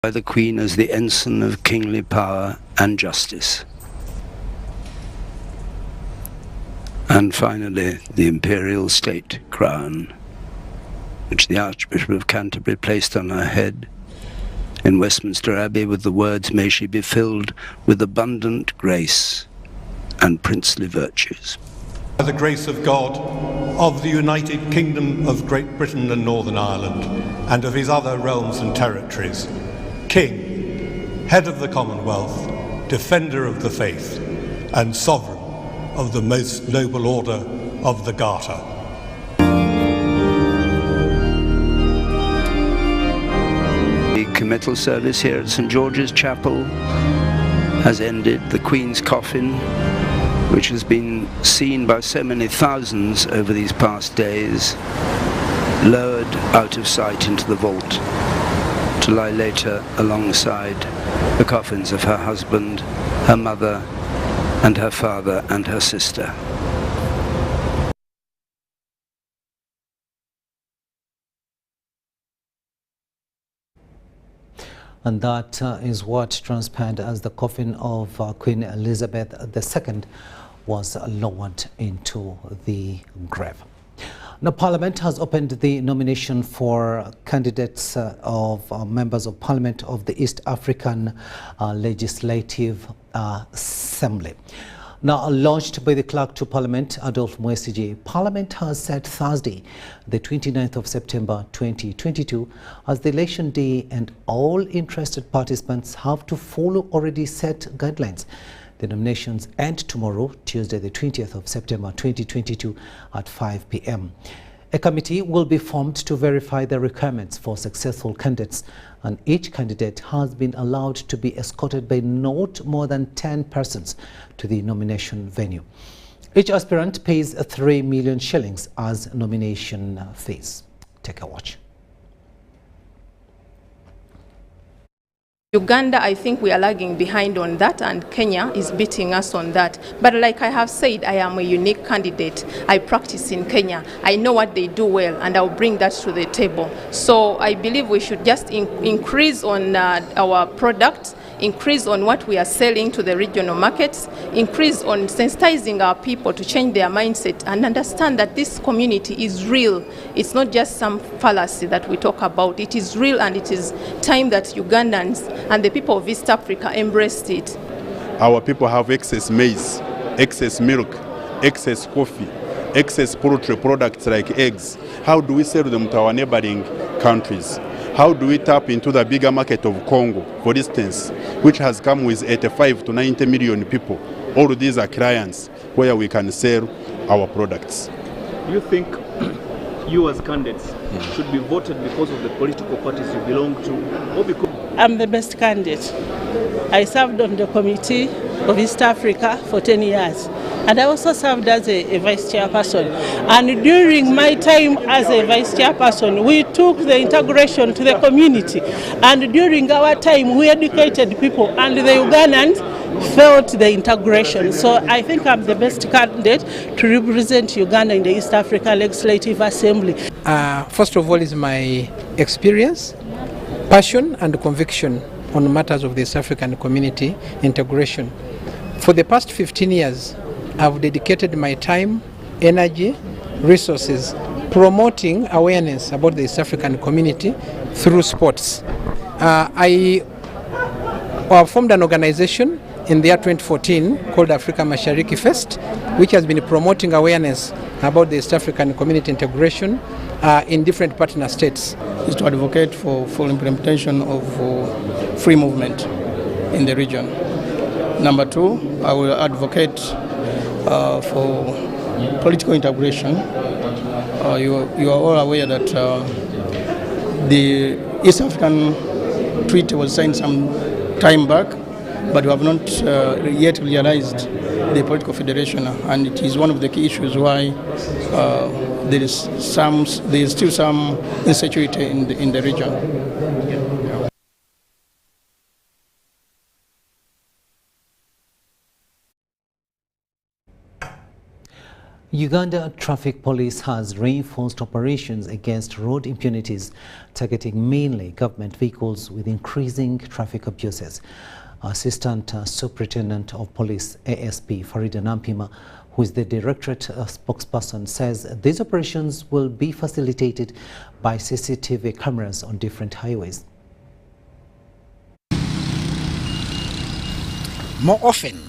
by the Queen as the ensign of kingly power and justice. And finally, the imperial state crown, which the Archbishop of Canterbury placed on her head in Westminster Abbey with the words, "May she be filled with abundant grace and princely virtues." By the grace of God, of the United Kingdom of Great Britain and Northern Ireland, and of his other realms and territories, King, Head of the Commonwealth, Defender of the Faith, and Sovereign of the Most Noble Order of the Garter. The committal service here at St George's Chapel has ended. The Queen's coffin, which has been seen by so many thousands over these past days, lowered out of sight into the vault to lie later alongside the coffins of her husband, her mother, and her father and her sister. And that is what transpired as the coffin of Queen Elizabeth II was lowered into the grave. Now, Parliament has opened the nomination for candidates of members of Parliament of the East African Legislative Assembly. Now, launched by the Clerk to Parliament, Adolphe Mwesige, Parliament has set Thursday, the 29th of September 2022, as the election day, and all interested participants have to follow already set guidelines. The nominations end tomorrow, Tuesday, the 20th of September 2022 at 5 p.m. A committee will be formed to verify the requirements for successful candidates, and each candidate has been allowed to be escorted by not more than 10 persons to the nomination venue. Each aspirant pays 3 million shillings as nomination fees. Take a watch. Uganda, I think we are lagging behind on that, and Kenya is beating us on that. But like I have said, I am a unique candidate. I practice in Kenya. I know what they do well, and I'll bring that to the table. So I believe we should just increase on our product, increase on what we are selling to the regional markets, increase on sensitizing our people to change their mindset and understand that this community is real. It's not just some fallacy that we talk about. It is real, and it is time that Ugandans and the people of East Africa embraced it. Our people have excess maize, excess milk, excess coffee, excess poultry products like eggs. How do we sell them to our neighboring countries? How do we tap into the bigger market of Congo, for instance, which has come with 85 to 90 million people? All of these are clients where we can sell our products. Do you think you as candidates should be voted because of the political parties you belong to, or because... I'm the best candidate. I served on the committee of East Africa for 10 years. And I also served as a vice chairperson. And during my time as a vice chairperson, we took the integration to the community. And during our time, we educated people, and the Ugandans felt the integration. So I think I'm the best candidate to represent Uganda in the East Africa Legislative Assembly. First of all is my experience, passion and conviction on matters of the East African community integration. For the past 15 years, I've dedicated my time, energy, resources, promoting awareness about the East African community through sports. I formed an organization in the year 2014 called Africa Mashariki Fest, which has been promoting awareness about the East African community integration in different partner states. Is to advocate for full implementation of free movement in the region. Number two, I will advocate for political integration. You are all aware that the East African Treaty was signed some time back, but we have not yet realized the political federation, and it is one of the key issues why there is still some insecurity in the region. Uganda Traffic Police has reinforced operations against road impunities, targeting mainly government vehicles with increasing traffic abuses. Assistant Superintendent of Police ASP Farida Nampima, who is the Directorate spokesperson, says these operations will be facilitated by CCTV cameras on different highways. More often,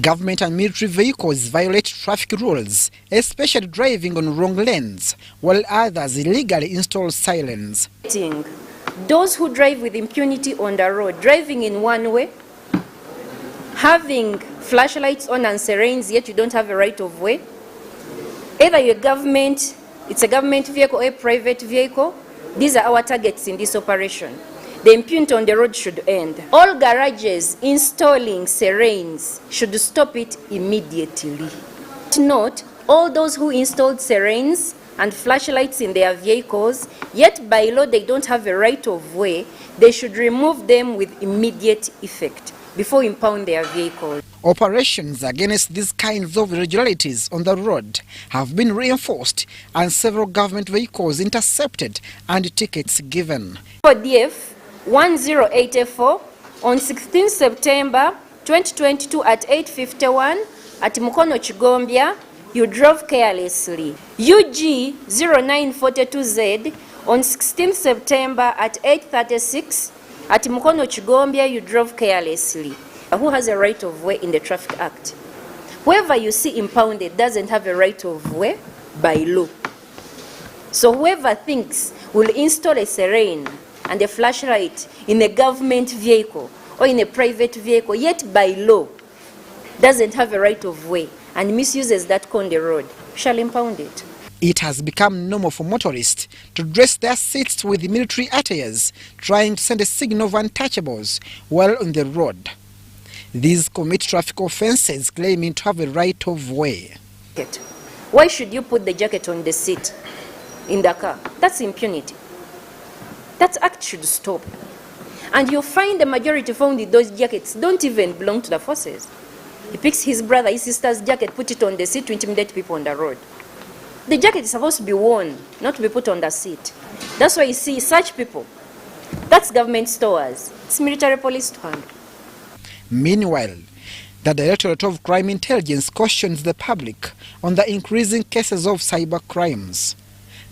government and military vehicles violate traffic rules, especially driving on wrong lanes, while others illegally install sirens. Those who drive with impunity on the road, driving in one way, having flashlights on and sirens, yet you don't have a right of way. Either it's a government vehicle or a private vehicle. These are our targets in this operation. The impunity on the road should end. All garages installing sirens should stop it immediately. Note, all those who installed sirens and flashlights in their vehicles, yet by law they don't have a right of way, they should remove them with immediate effect before impound their vehicles. Operations against these kinds of irregularities on the road have been reinforced and several government vehicles intercepted and tickets given. For DF 1084 on 16 September 2022 at 8:51 at Mukono Chigombia, you drove carelessly. UG 0942Z on 16 September at 8:36 at Mukono Chigombia, you drove carelessly. Who has a right of way in the Traffic Act? Whoever you see impounded doesn't have a right of way by law. So whoever thinks will install a siren and a flashlight in a government vehicle or in a private vehicle, yet by law doesn't have a right of way and misuses that on the road, shall impound it. It has become normal for motorists to dress their seats with military attires, trying to send a signal of untouchables while on the road. These commit traffic offences claiming to have a right of way. Why should you put the jacket on the seat in the car? That's impunity. That act should stop. And you'll find the majority found in those jackets don't even belong to the forces. He picks his brother, his sister's jacket, put it on the seat to intimidate people on the road. The jacket is supposed to be worn, not to be put on the seat. That's why you see such people. That's government stores. It's military police to handle. Meanwhile, the Directorate of Crime Intelligence cautions the public on the increasing cases of cyber crimes.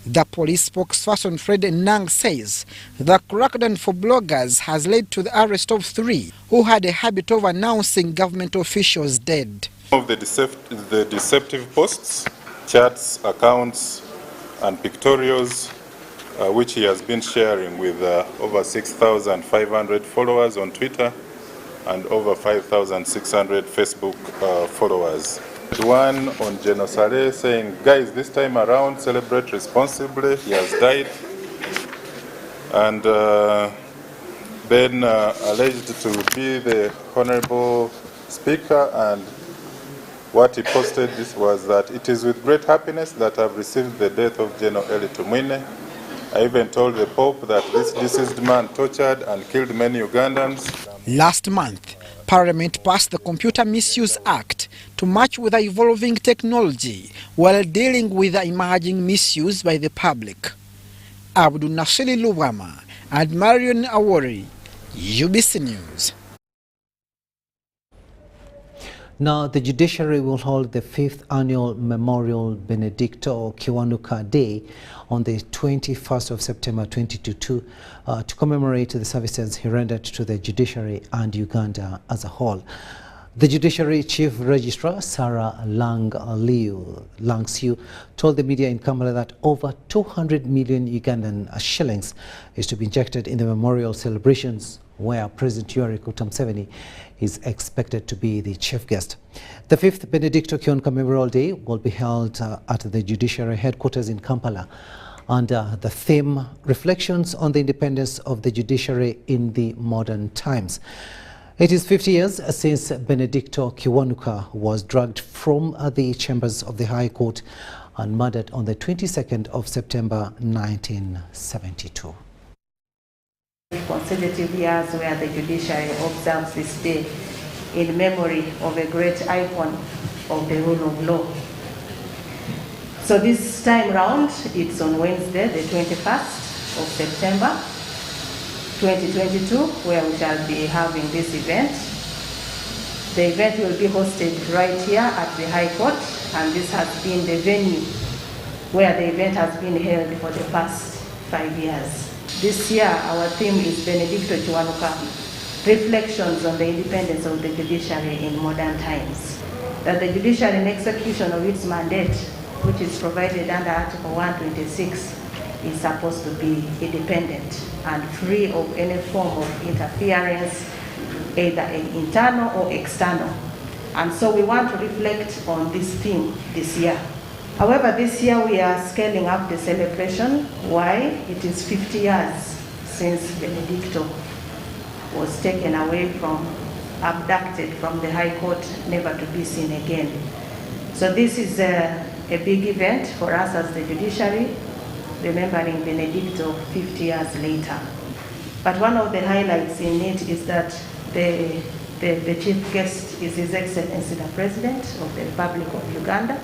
The police spokesperson Fred Nang says the crackdown for bloggers has led to the arrest of 3 who had a habit of announcing government officials dead. Of the deceptive posts, chats, accounts and pictorials which he has been sharing with over 6,500 followers on Twitter and over 5,600 Facebook followers. One on Genosale saying, guys, this time around, celebrate responsibly, he has died. And then alleged to be the Honorable Speaker, and what he posted this was that it is with great happiness that I've received the death of General Eli Tumwine. I even told the Pope that this deceased man tortured and killed many Ugandans. Last month, Parliament passed the Computer Misuse Act to match with the evolving technology while dealing with the emerging misuse by the public. Abdul Nasiri Lubama and Marion Awori, UBC News. Now, the judiciary will hold the 5th annual Memorial Benedicto Kiwanuka Day on the 21st of September 2022 to commemorate the services he rendered to the judiciary and Uganda as a whole. The Judiciary Chief Registrar, Sarah Langsiu, told the media in Kampala that over 200 million Ugandan shillings is to be injected in the memorial celebrations, where President Yoweri Museveni is expected to be the chief guest. The 5th Benedicto Kiwanuka Memorial Day will be held at the Judiciary Headquarters in Kampala under the theme Reflections on the Independence of the Judiciary in the Modern Times. It is 50 years since Benedicto Kiwanuka was dragged from the chambers of the High Court and murdered on the 22nd of September 1972. Consecutive years where the judiciary observes this day in memory of a great icon of the rule of law. So this time round, it's on Wednesday, the 21st of September 2022, where we shall be having this event. The event will be hosted right here at the High Court, and this has been the venue where the event has been held for the past 5 years. This year, our theme is Benedicto Chiwanuka, Reflections on the Independence of the Judiciary in Modern Times. That the judiciary in execution of its mandate, which is provided under Article 126, is supposed to be independent and free of any form of interference, either internal or external. And so we want to reflect on this theme this year. However, this year we are scaling up the celebration. Why? It is 50 years since Benedicto was taken away abducted from the High Court, never to be seen again. So this is a big event for us as the judiciary, remembering Benedicto 50 years later. But one of the highlights in it is that the chief guest is His Excellency the President of the Republic of Uganda.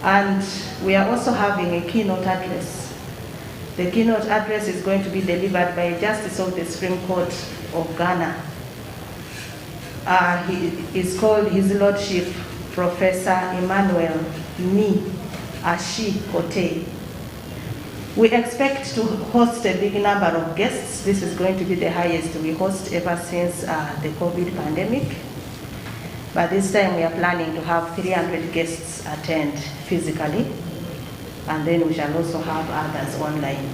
And we are also having a keynote address. The keynote address is going to be delivered by a Justice of the Supreme Court of Ghana. He is called His Lordship Professor Emmanuel Ni Ashi Kote. We expect to host a big number of guests. This is going to be the highest we host ever since the COVID pandemic. But this time we are planning to have 300 guests attend physically, and then we shall also have others online.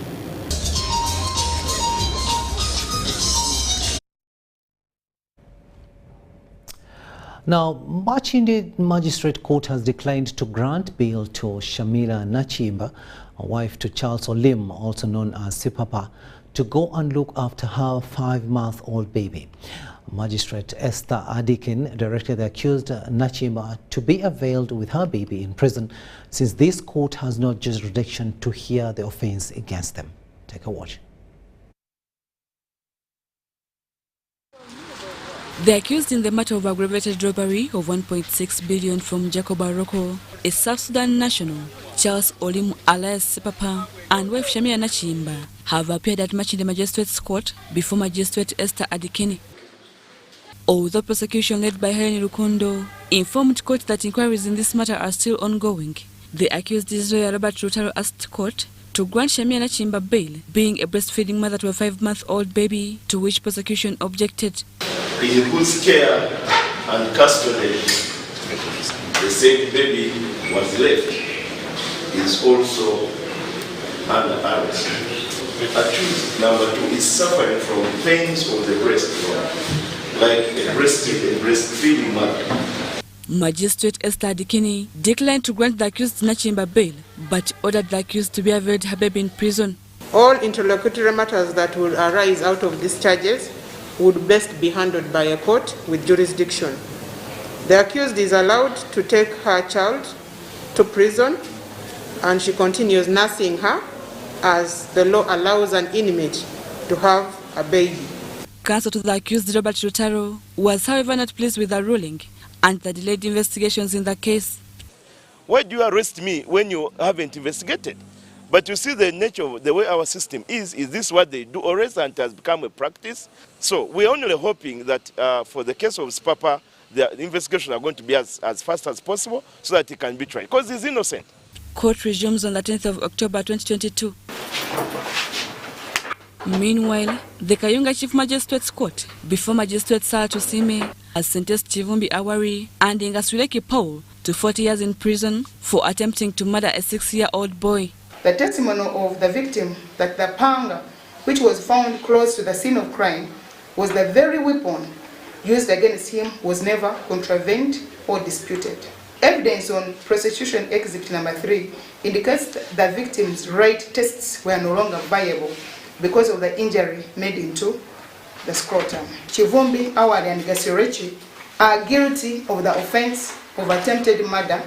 Now, Machinde Magistrate Court has declined to grant bail to Shamila Nachimba, a wife to Charles Olim, also known as Sipapa, to go and look after her 5-month-old baby. Magistrate Esther Adikin directed the accused Nachimba to be availed with her baby in prison, since this court has no jurisdiction to hear the offence against them. Take a watch. The accused in the matter of aggravated robbery of 1.6 billion from Jacob Aroko is South Sudan national Charles Olim alias Sipapa and wife Shamila Nachimba have appeared at Machinde Magistrates Court before Magistrate Esther Adikini. Although prosecution led by Helen Rukundo informed court that inquiries in this matter are still ongoing, the accused Israel Robert Rutaro asked court to grant Shamila Nachimba bail, being a breastfeeding mother to a 5-month-old baby, to which prosecution objected. In whose care and custody the said baby was left is also under arrest. Accused number 2 is suffering from pains of the breast, like a breastfeeding mother. Magistrate Esther Adikini declined to grant the accused Nachimba bail, but ordered the accused to be availed her baby in prison. All interlocutory matters that would arise out of these charges would best be handled by a court with jurisdiction. The accused is allowed to take her child to prison, and she continues nursing her as the law allows an inmate to have a baby. Counsel to the accused Robert Rutaro was however not pleased with the ruling and the delayed investigations in the case. Why do you arrest me when you haven't investigated? But you see the nature of the way our system is this what they do always, and it has become a practice? So we're only hoping that for the case of Sipapa, the investigations are going to be as fast as possible so that he can be tried, because he's innocent. Court resumes on the 10th of October 2022. Meanwhile, the Kayunga Chief Magistrates Court, before Magistrate Salatu Sime, has sentenced Chivumbi Awari and Ingasuleki Paul to 40 years in prison for attempting to murder a 6-year-old boy. The testimony of the victim that the panga, which was found close to the scene of crime, was the very weapon used against him, was never contravened or disputed. Evidence on prosecution exhibit number 3 indicates the victim's right tests were no longer viable because of the injury made into the scrotum. Chivumbi, Awari and Gasirechi are guilty of the offense of attempted murder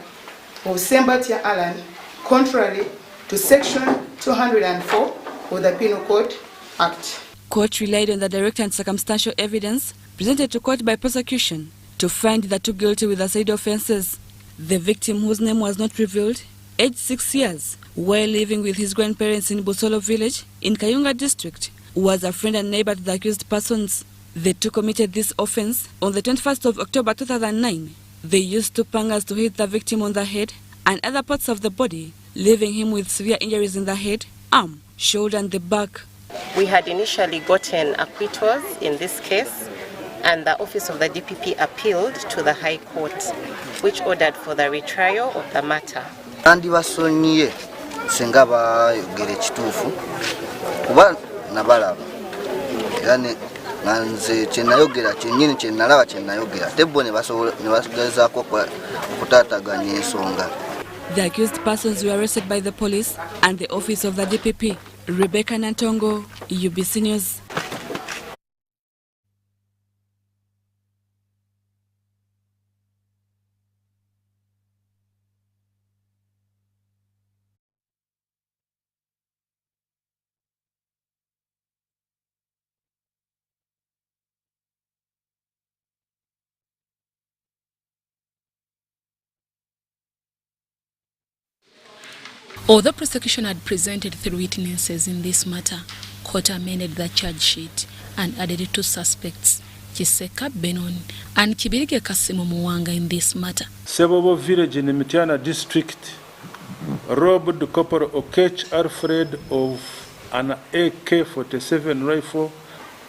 of Sembatia Alan, contrary to section 204 of the Penal Code Act. Court relied on the direct and circumstantial evidence presented to court by prosecution to find the two guilty with the said offences. The victim, whose name was not revealed, aged 6 years, while living with his grandparents in Busolo village in Kayunga district, was a friend and neighbor to the accused persons. The two committed this offense on the 21st of October 2009. They used two pangas to hit the victim on the head and other parts of the body, leaving him with severe injuries in the head, arm, shoulder and the back. We had initially gotten acquittals in this case, and the office of the DPP appealed to the High Court, which ordered for the retrial of the matter. Andi basonyiye senga bayogere kituufu kuba nabalaba yani nze kyenayogera kyennyini kyenalaba kyenayogera tebbo ne bagezaako okutaataganya ensonga. The accused persons were arrested by the police and the office of the DPP. Rebecca Nantongo, UBC News. Although prosecution had presented 3 witnesses in this matter, court amended the charge sheet and added 2 suspects, Kiseka Benon and Kibirige Kasimo Muwanga in this matter. Sebobo village in the Mitiana district robbed Corporal Okech Alfred of an AK-47 rifle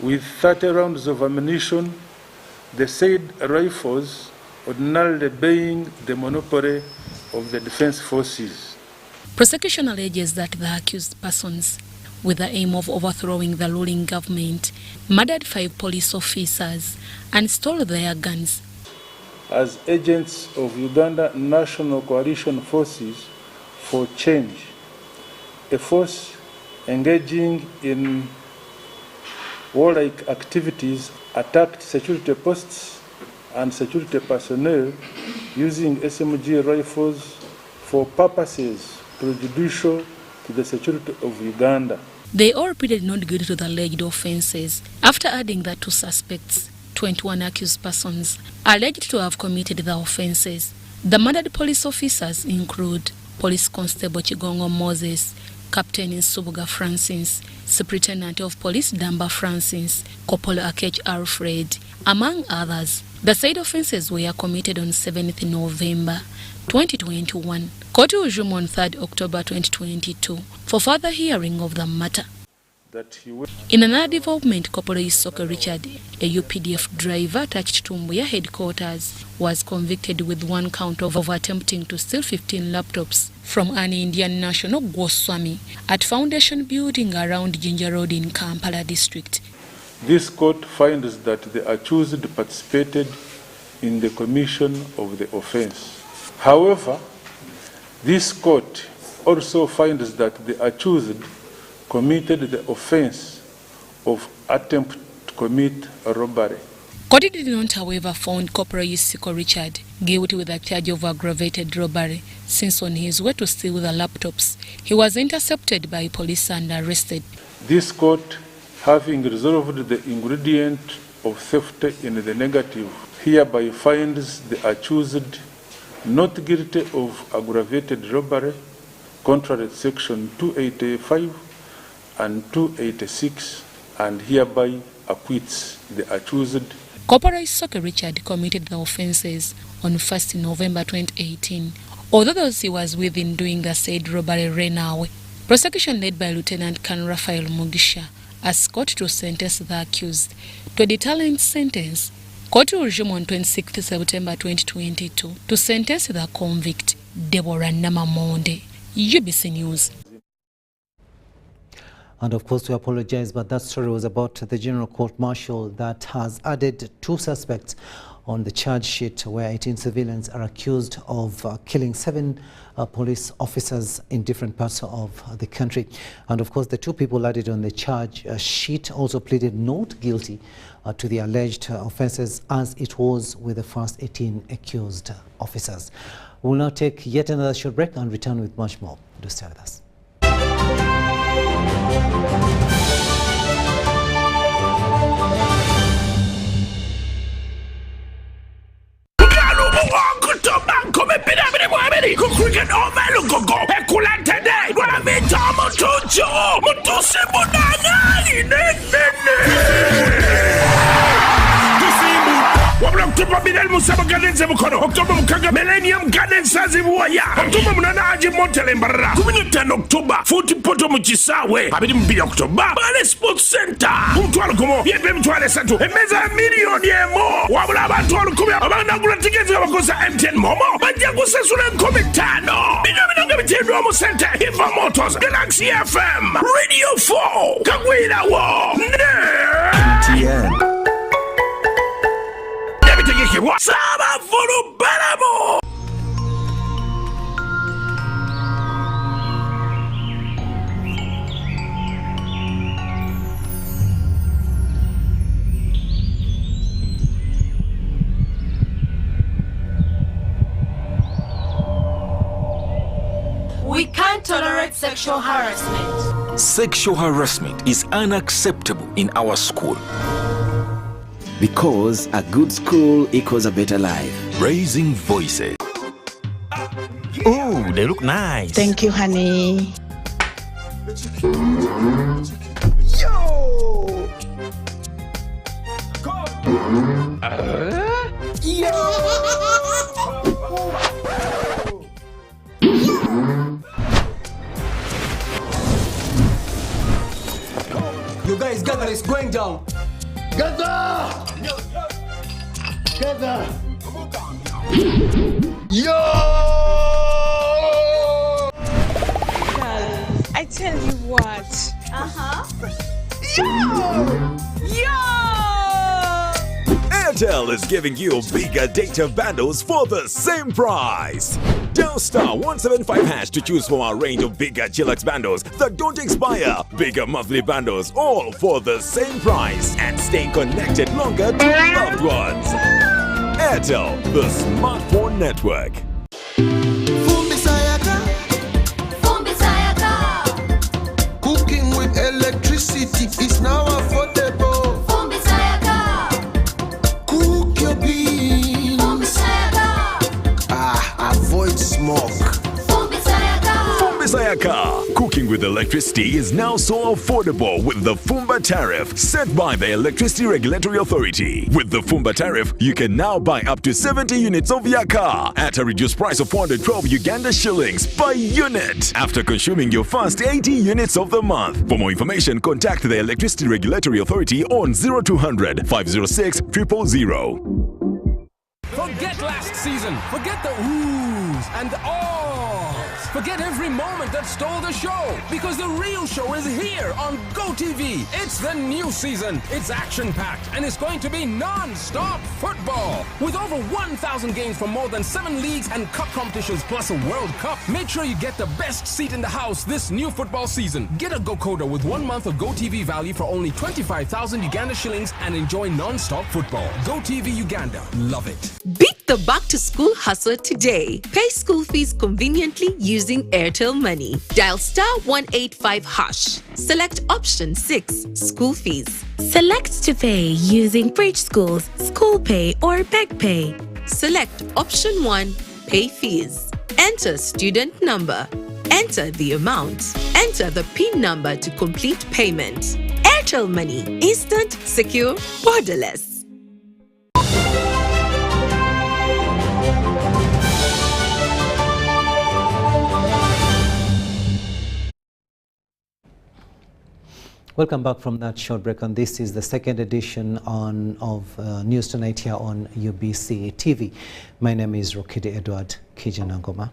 with 30 rounds of ammunition, the said rifles ordinarily being the monopoly of the defense forces. Prosecution alleges that the accused persons, with the aim of overthrowing the ruling government, murdered 5 police officers and stole their guns. As agents of Uganda National Coalition Forces for Change, a force engaging in warlike activities attacked security posts and security personnel using SMG rifles for purposes prejudicial to the security of Uganda. They all pleaded not guilty to the alleged offences after adding that 2 suspects, 21 accused persons, alleged to have committed the offences. The murdered police officers include Police Constable Chigongo Moses, Captain Nsubuga Francis, Superintendent of Police Damba Francis, Corporal Akech Alfred, among others. The said offences were committed on 7th November 2021. Court will resume on 3rd October 2022 for further hearing of the matter. In another development, Corporal Isoka Richard, a UPDF driver attached to Mbuya headquarters, was convicted with 1 count of attempting to steal 15 laptops from an Indian national Goswami at Foundation Building around Jinja Road in Kampala district. This court finds that the accused participated in the commission of the offence. However, this court also finds that the accused committed the offence of attempt to commit a robbery. Court did not, however, found Corporal Isiko Richard guilty with a charge of aggravated robbery, since on his way to steal the laptops, he was intercepted by police and arrested. This court, having resolved the ingredient of theft in the negative, hereby finds the accused not guilty of aggravated robbery, contrary to section 285 and 286, and hereby acquits the accused. Corporal Isoke Richard committed the offences on 1st November 2018. Although those he was with in doing the said robbery ran away. Prosecution led by Lieutenant Colonel Raphael Mugisha asked court to sentence the accused to a deterrent sentence. Court will resume on 26th September 2022 to sentence the convict, Deborah Namamonde. UBC News. And of course, we apologize, but that story was about the General Court Martial that has added 2 suspects on the charge sheet, where 18 civilians are accused of killing 7 police officers in different parts of the country. And of course, the 2 people added on the charge sheet also pleaded not guilty to the alleged offences, as it was with the first 18 accused officers. We will now take yet another short break and return with much more. Do stay with us. Cricket overlook gogo ekulantene lwa mita mutujo mutusi munangani wabula Oktoba Binel Musaba Gardens Mukono Oktoba Mukaga Millennium Gardens Sazibuaya Oktoba Munana Aji Montele Mbarara 15 Oktoba Futi Poto Muchisawe Abidi Mbili Oktoba Bale Sports Center Mtualu Kumo Yebe Mtuale Santu Emeza milioni emo wabula Abantualu Kumia Abana Gula Tikezi Wakosa MTN Momo Banjagu Sesule Nkomitano Minamina Mtendo Omo Center Hiva Motors Galaxy FM Radio 4 Kagwila Wo MTN Saba Fulu Balamo. We can't tolerate sexual harassment. Sexual harassment is unacceptable in our school. Because a good school equals a better life. Raising voices. Oh, they look nice. Thank you, honey. Yo! You guys gather, it's going down. Gather! Gather! Yo! I tell you what. Yo! Airtel is giving you bigger data bundles for the same price. Dial star 175 hash to choose from our range of bigger Chillax bundles that don't expire. Bigger monthly bundles, all for the same price, and staying connected longer to loved ones. Airtel, the smartphone network. Cooking with electricity is now affordable. Cook your beans. Avoid smoke. Fumbisayaka. Cooking with electricity is now so affordable with the Fumba tariff set by the Electricity Regulatory Authority. With the Fumba tariff, you can now buy up to 70 units of yaka at a reduced price of 412 Uganda shillings per unit after consuming your first 80 units of the month. For more information, contact the Electricity Regulatory Authority on 0200 506 000. Forget last season. Forget the oohs and the ahs. Forget every moment that stole the show. Because the real show is here on GoTV. It's the new season. It's action-packed and it's going to be non-stop football. With over 1,000 games from more than 7 leagues and cup competitions plus a World Cup. Make sure you get the best seat in the house this new football season. Get a GoCoder with 1 month of GoTV value for only 25,000 Uganda shillings and enjoy non-stop football. GoTV Uganda. Love it. Beat the back-to-school hustle today. Pay school fees conveniently using Airtel Money. Dial star 185 hash. Select option 6, school fees. Select to pay using Bridge Schools, School Pay or Beg Pay. Select option 1, pay fees. Enter student number. Enter the amount. Enter the PIN number to complete payment. Airtel Money. Instant, secure, borderless. Welcome back from that short break, and this is the second edition of News Tonight here on UBC TV. My name is Rukidi Kiijana.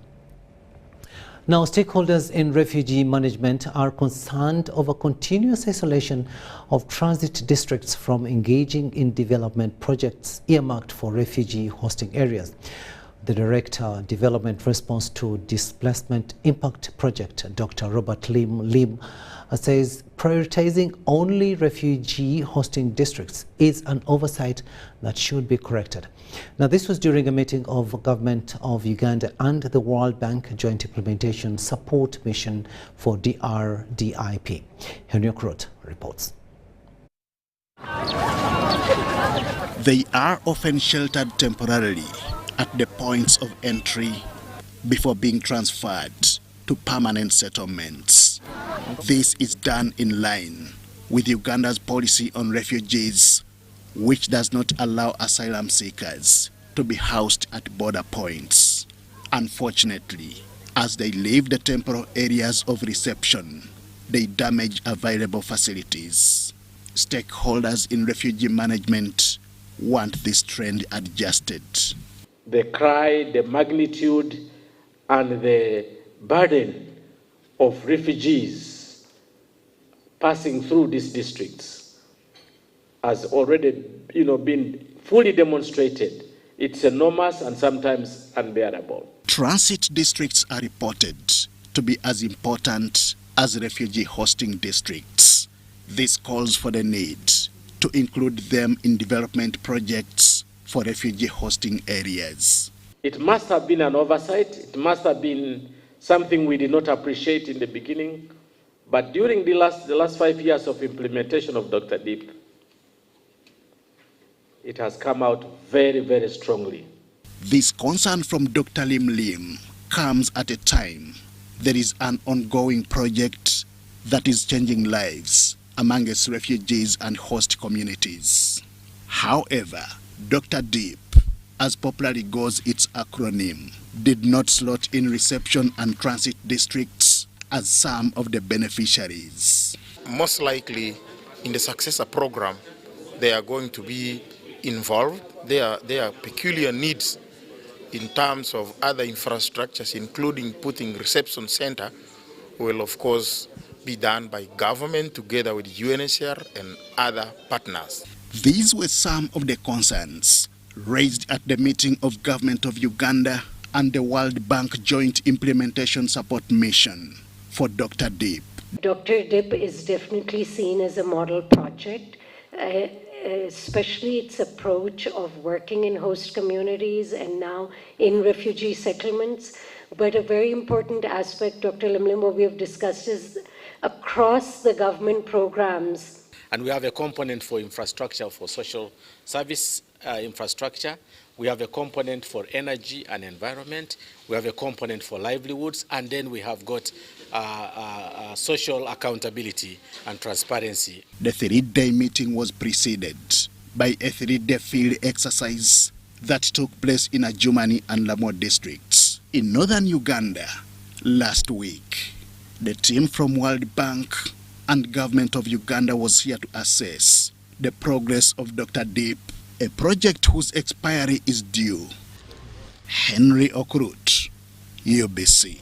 Now, stakeholders in refugee management are concerned over continuous isolation of transit districts from engaging in development projects earmarked for refugee hosting areas. The Director, Development Response to Displacement Impact Project, Dr. Robert Lim, says prioritizing only refugee hosting districts is an oversight that should be corrected. Now, this was during a meeting of Government of Uganda and the World Bank Joint Implementation Support Mission for DRDIP. Henry Okrot reports. They are often sheltered temporarily at the points of entry before being transferred to permanent settlements. This is done in line with Uganda's policy on refugees, which does not allow asylum seekers to be housed at border points. Unfortunately, as they leave the temporal areas of reception, they damage available facilities. Stakeholders in refugee management want this trend adjusted. The cry, the magnitude, and the burden of refugees passing through these districts has already, been fully demonstrated. It's enormous and sometimes unbearable. Transit districts are reported to be as important as refugee hosting districts. This calls for the need to include them in development projects for refugee hosting areas. It must have been an oversight. It must have been something we did not appreciate in the beginning. But during the last 5 years of implementation of Dr. Deep, it has come out very, very strongly. This concern from Dr. Lim Lim comes at a time there is an ongoing project that is changing lives among its refugees and host communities. However, Dr. Deep, as popularly goes its acronym, did not slot in reception and transit districts as some of the beneficiaries. Most likely, in the successor program, they are going to be involved. There are peculiar needs in terms of other infrastructures, including putting reception center, will of course be done by government together with UNHCR and other partners. These were some of the concerns raised at the meeting of Government of Uganda and the World Bank Joint Implementation Support Mission for Dr. Deep. Dr. Deep is definitely seen as a model project, especially its approach of working in host communities and now in refugee settlements. But a very important aspect, Dr. Limlim, what we have discussed is across the government programs. And we have a component for infrastructure, for social service infrastructure. We have a component for energy and environment. We have a component for livelihoods. And then we have got social accountability and transparency. The 3-day meeting was preceded by a 3-day field exercise that took place in Adjumani and Lamo districts in northern Uganda last week. The team from World Bank and Government of Uganda was here to assess the progress of Dr. Deep, a project whose expiry is due. Henry Okrut, UBC.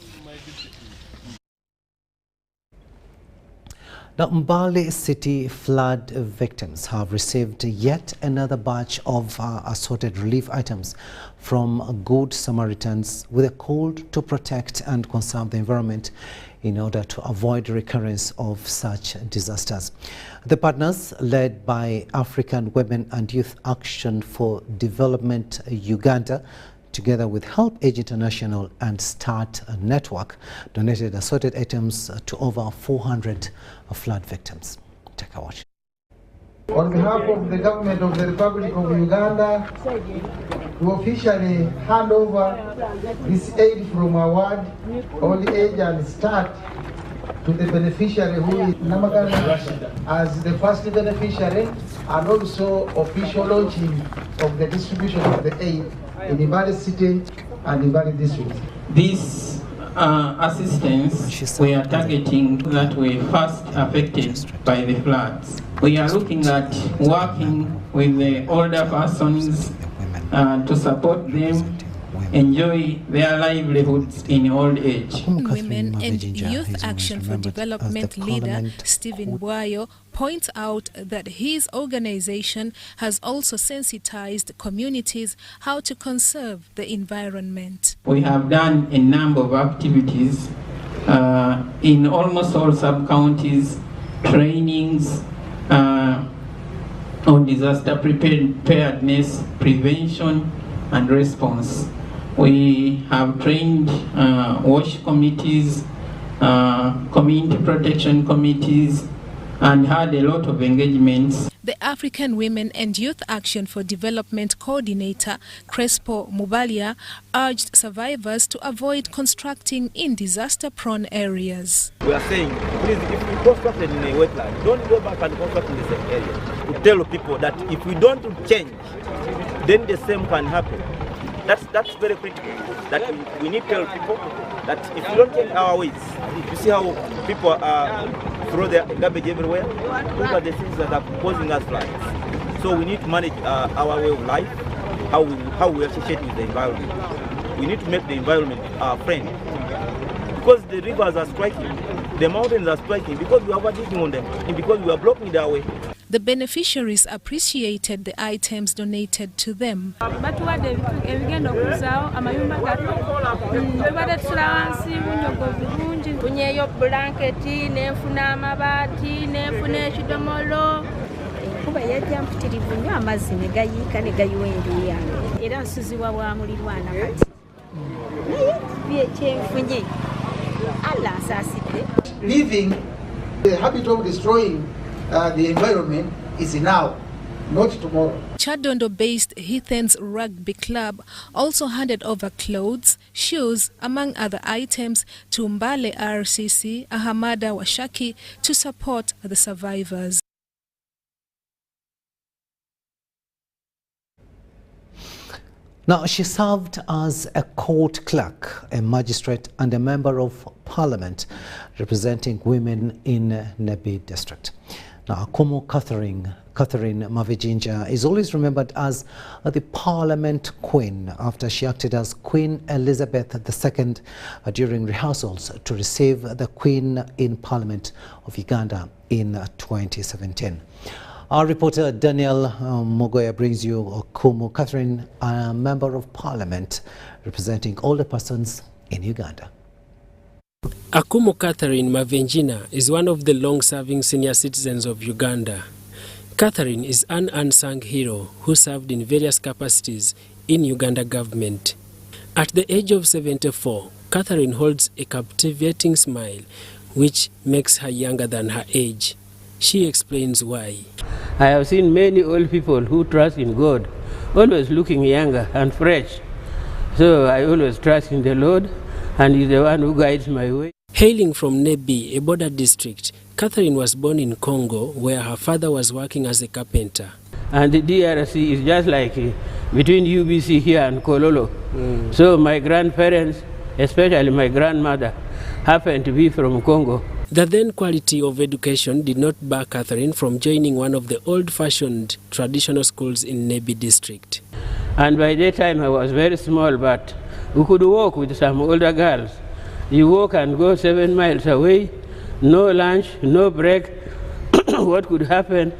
The Mbale City flood victims have received yet another batch of assorted relief items from Good Samaritans with a call to protect and conserve the environment in order to avoid recurrence of such disasters. The partners, led by African Women and Youth Action for Development Uganda, together with Help Age International and Start Network, donated assorted items to over 400 flood victims. Take a watch. On behalf of the government of the Republic of Uganda, we officially hand over this aid from award, Old Age and Start, to the beneficiary who is Namagana as the first beneficiary, and also official launching of the distribution of the aid in Mbale City and Mbale District. This assistance we are targeting that were first affected by the floods. We are looking at working with the older persons to support them enjoy their livelihoods in old age. Women and Youth Action for Development leader Stephen Bwayo points out that his organization has also sensitized communities how to conserve the environment. We have done a number of activities in almost all sub-counties, trainings on disaster preparedness, prevention and response. We have trained WASH committees, community protection committees, and had a lot of engagements. The African Women and Youth Action for Development Coordinator, Crespo Mubalia, urged survivors to avoid constructing in disaster-prone areas. We are saying, please, if you constructed in a wetland, don't go back and construct in the same area. To tell people that if we don't change, then the same can happen. That's very critical. That we need to tell people that if we don't change our ways, you see how people throw their garbage everywhere. Those are the things that are causing us floods. So we need to manage our way of life, how we associate with the environment. We need to make the environment our friend. Because the rivers are striking, the mountains are striking, because we are overtaking on them, and because we are blocking their way. The beneficiaries appreciated the items donated to them. Leaving the habit of destroying the environment is now, not tomorrow. Chadondo-based Heathens Rugby Club also handed over clothes, shoes, among other items to Mbale RCC Ahamada Washaki to support the survivors. Now, she served as a court clerk, a magistrate and a member of parliament representing women in Nebi district. Now, Akumu Catherine Mavejinja is always remembered as the Parliament Queen after she acted as Queen Elizabeth II during rehearsals to receive the Queen in Parliament of Uganda in 2017. Our reporter Daniel Mogoya brings you Akumu Catherine, a member of Parliament representing older persons in Uganda. Akumu Catherine Mavejinja is one of the long-serving senior citizens of Uganda. Catherine is an unsung hero who served in various capacities in Uganda government. At the age of 74, Catherine holds a captivating smile which makes her younger than her age. She explains why. I have seen many old people who trust in God, always looking younger and fresh. So I always trust in the Lord, and He's the one who guides my way. Hailing from Nebi, a border district, Catherine was born in Congo, where her father was working as a carpenter. And the DRC is just like between UBC here and Kololo. So my grandparents, especially my grandmother, happened to be from Congo. The then quality of education did not bar Catherine from joining one of the old-fashioned traditional schools in Nebi district. And by that time I was very small, but we could walk with some older girls. You walk and go 7 miles away, no lunch, no break. What could happen?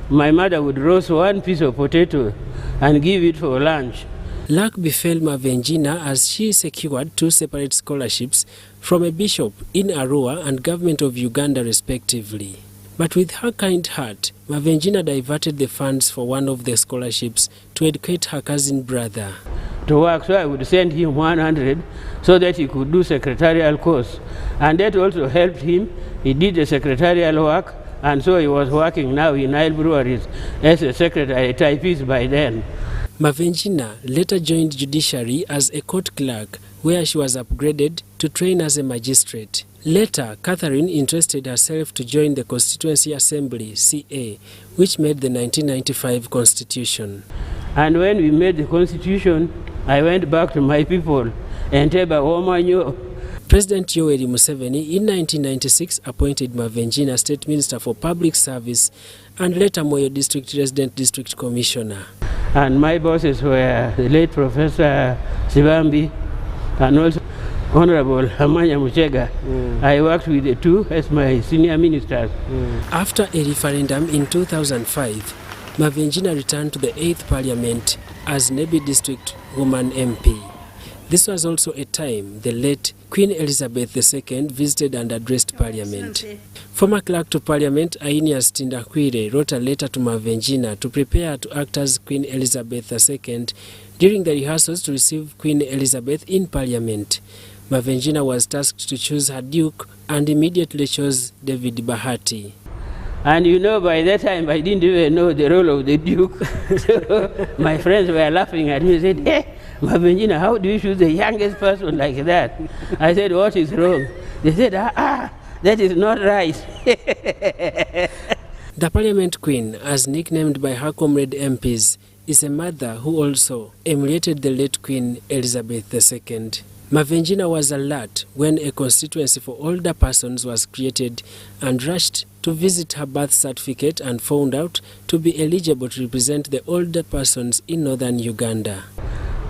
My mother would roast one piece of potato and give it for lunch. Luck befell Mavejinja as she secured 2 separate scholarships from a bishop in Arua and government of Uganda respectively. But with her kind heart, Mavejinja diverted the funds for one of the scholarships to educate her cousin brother. To work, so I would send him 100 so that he could do secretarial course. And that also helped him. He did the secretarial work, and so he was working now in Nile Breweries as a secretary typist by then. Mavejinja later joined judiciary as a court clerk, where she was upgraded to train as a magistrate. Later, Catherine interested herself to join the Constituency Assembly, CA, which made the 1995 Constitution. And when we made the Constitution, I went back to my people, Entebbe Womanyo. President Yoweri Museveni in 1996 appointed Mavejinja State Minister for Public Service and later Moyo District Resident District Commissioner. And my bosses were the late Professor Sibambi and also Honorable Hamanya Muchega. I worked with the two as my senior ministers. After a referendum in 2005, Mavejinja returned to the 8th Parliament as Nebi District Woman MP. This was also a time the late Queen Elizabeth II visited and addressed Parliament. Former Clerk to Parliament Aeneas Tindakwire wrote a letter to Mavejinja to prepare to act as Queen Elizabeth II during the rehearsals to receive Queen Elizabeth in Parliament. Mavejinja was tasked to choose her Duke and immediately chose David Bahati. And you know, by that time, I didn't even know the role of the Duke. So my friends were laughing at me and said, hey, Mavenjina, how do you choose the youngest person like that? I said, what is wrong? They said, that is not right. The Parliament Queen, as nicknamed by her comrade MPs, is a mother who also emulated the late Queen Elizabeth II. Mavenjina was alert when a constituency for older persons was created and rushed to visit her birth certificate and found out to be eligible to represent the older persons in northern Uganda.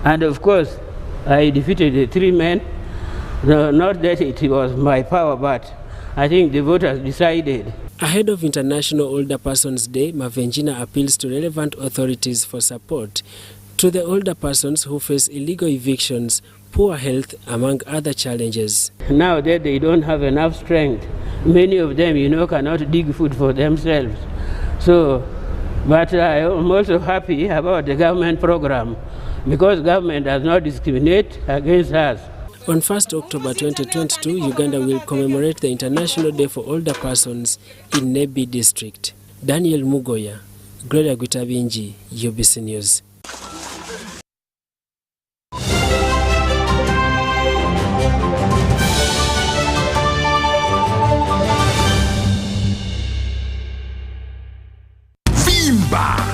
And of course, I defeated the 3 men. No, not that it was my power, but I think the voters decided. Ahead of International Older Persons Day, Mavenjina appeals to relevant authorities for support to the older persons who face illegal evictions, poor health, among other challenges. Now that they don't have enough strength, many of them, you know, cannot dig food for themselves. So, but I am also happy about the government program, because government does not discriminate against us. On 1st October 2022, Uganda will commemorate the International Day for Older Persons in Nebi District. Daniel Mugoya, Gloria Gutabinji, UBC News.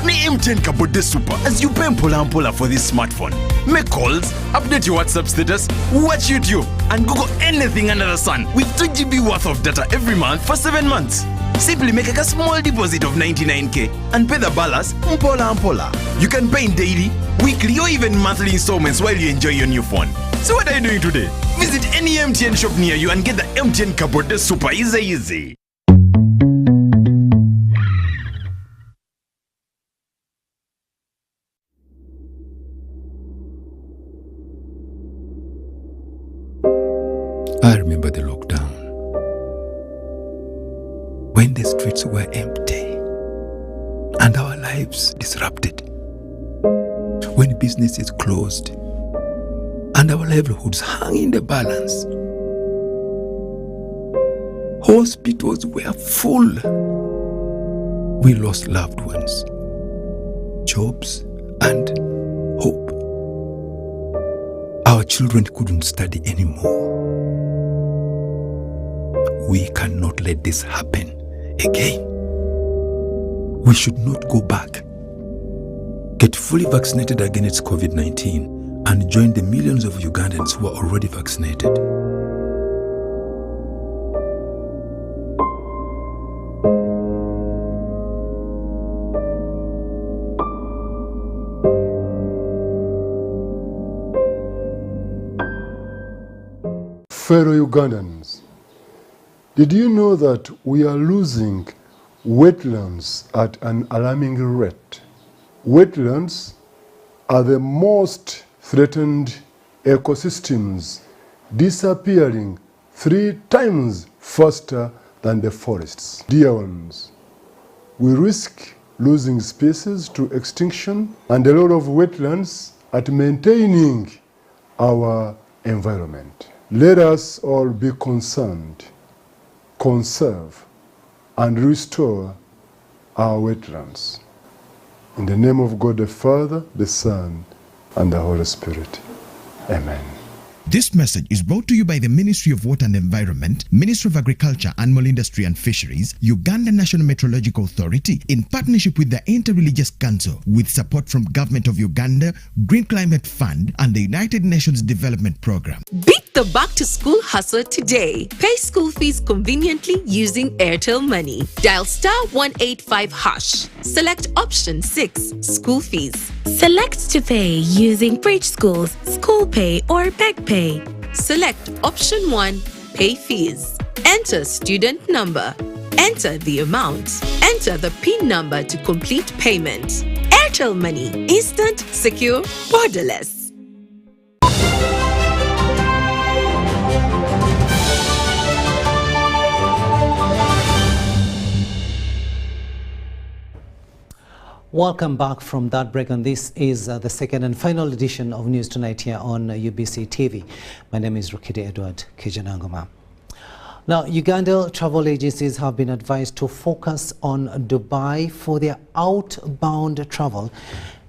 Ni MTN Kabode Super as you pay mpola for this smartphone. Make calls, update your WhatsApp status, watch YouTube, and Google anything under the sun with 2 GB worth of data every month for 7 months. Simply make a small deposit of 99k and pay the balance mpola. You can pay in daily, weekly, or even monthly installments while you enjoy your new phone. So what are you doing today? Visit any MTN shop near you and get the MTN Kabode Super easy. I remember the lockdown, when the streets were empty and our lives disrupted, when businesses closed and our livelihoods hung in the balance. Hospitals were full. We lost loved ones, jobs, and hope. Our children couldn't study anymore. We cannot let this happen again. We should not go back. Get fully vaccinated against COVID-19 and join the millions of Ugandans who are already vaccinated. Fellow Ugandans, did you know that we are losing wetlands at an alarming rate? Wetlands are the most threatened ecosystems, disappearing 3 times faster than the forests. Dear ones, we risk losing species to extinction and a lot of wetlands at maintaining our environment. Let us all be concerned, conserve, and restore our wetlands. In the name of God the Father, the Son, and the Holy Spirit. Amen. This message is brought to you by the Ministry of Water and Environment, Ministry of Agriculture, Animal Industry and Fisheries, Uganda National Meteorological Authority, in partnership with the Interreligious Council, with support from Government of Uganda, Green Climate Fund, and the United Nations Development Programme. Beat the back-to-school hustle today. Pay school fees conveniently using Airtel Money. Dial *185#. Select option 6, school fees. Select to pay using Bridge Schools, School Pay, or Beg Pay. Select option 1, pay fees. Enter student number. Enter the amount. Enter the PIN number to complete payment. Airtel Money. Instant, secure, borderless. Welcome back from that break, and this is the second and final edition of News Tonight here on UBC TV. My name is Rukidi Kiijana. Now, Uganda travel agencies have been advised to focus on Dubai for their outbound travel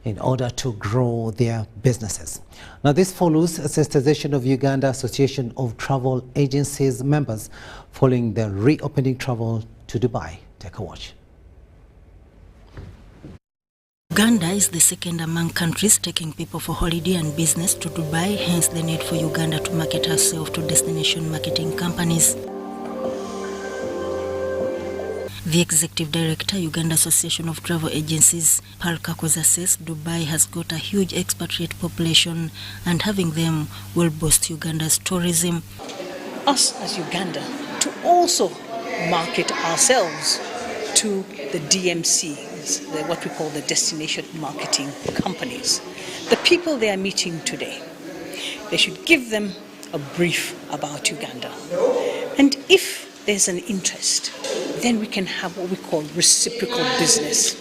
in order to grow their businesses. Now, this follows a sensitization of Uganda Association of Travel Agencies members following the reopening travel to Dubai. Take a watch. Uganda is the second among countries taking people for holiday and business to Dubai, hence the need for Uganda to market herself to destination marketing companies. The Executive Director, Uganda Association of Travel Agencies, Paul Kakoza, says Dubai has got a huge expatriate population and having them will boost Uganda's tourism. Us as Uganda to also market ourselves to the DMCs, what we call the destination marketing companies. The people they are meeting today, they should give them a brief about Uganda. And if there's an interest, then we can have what we call reciprocal business.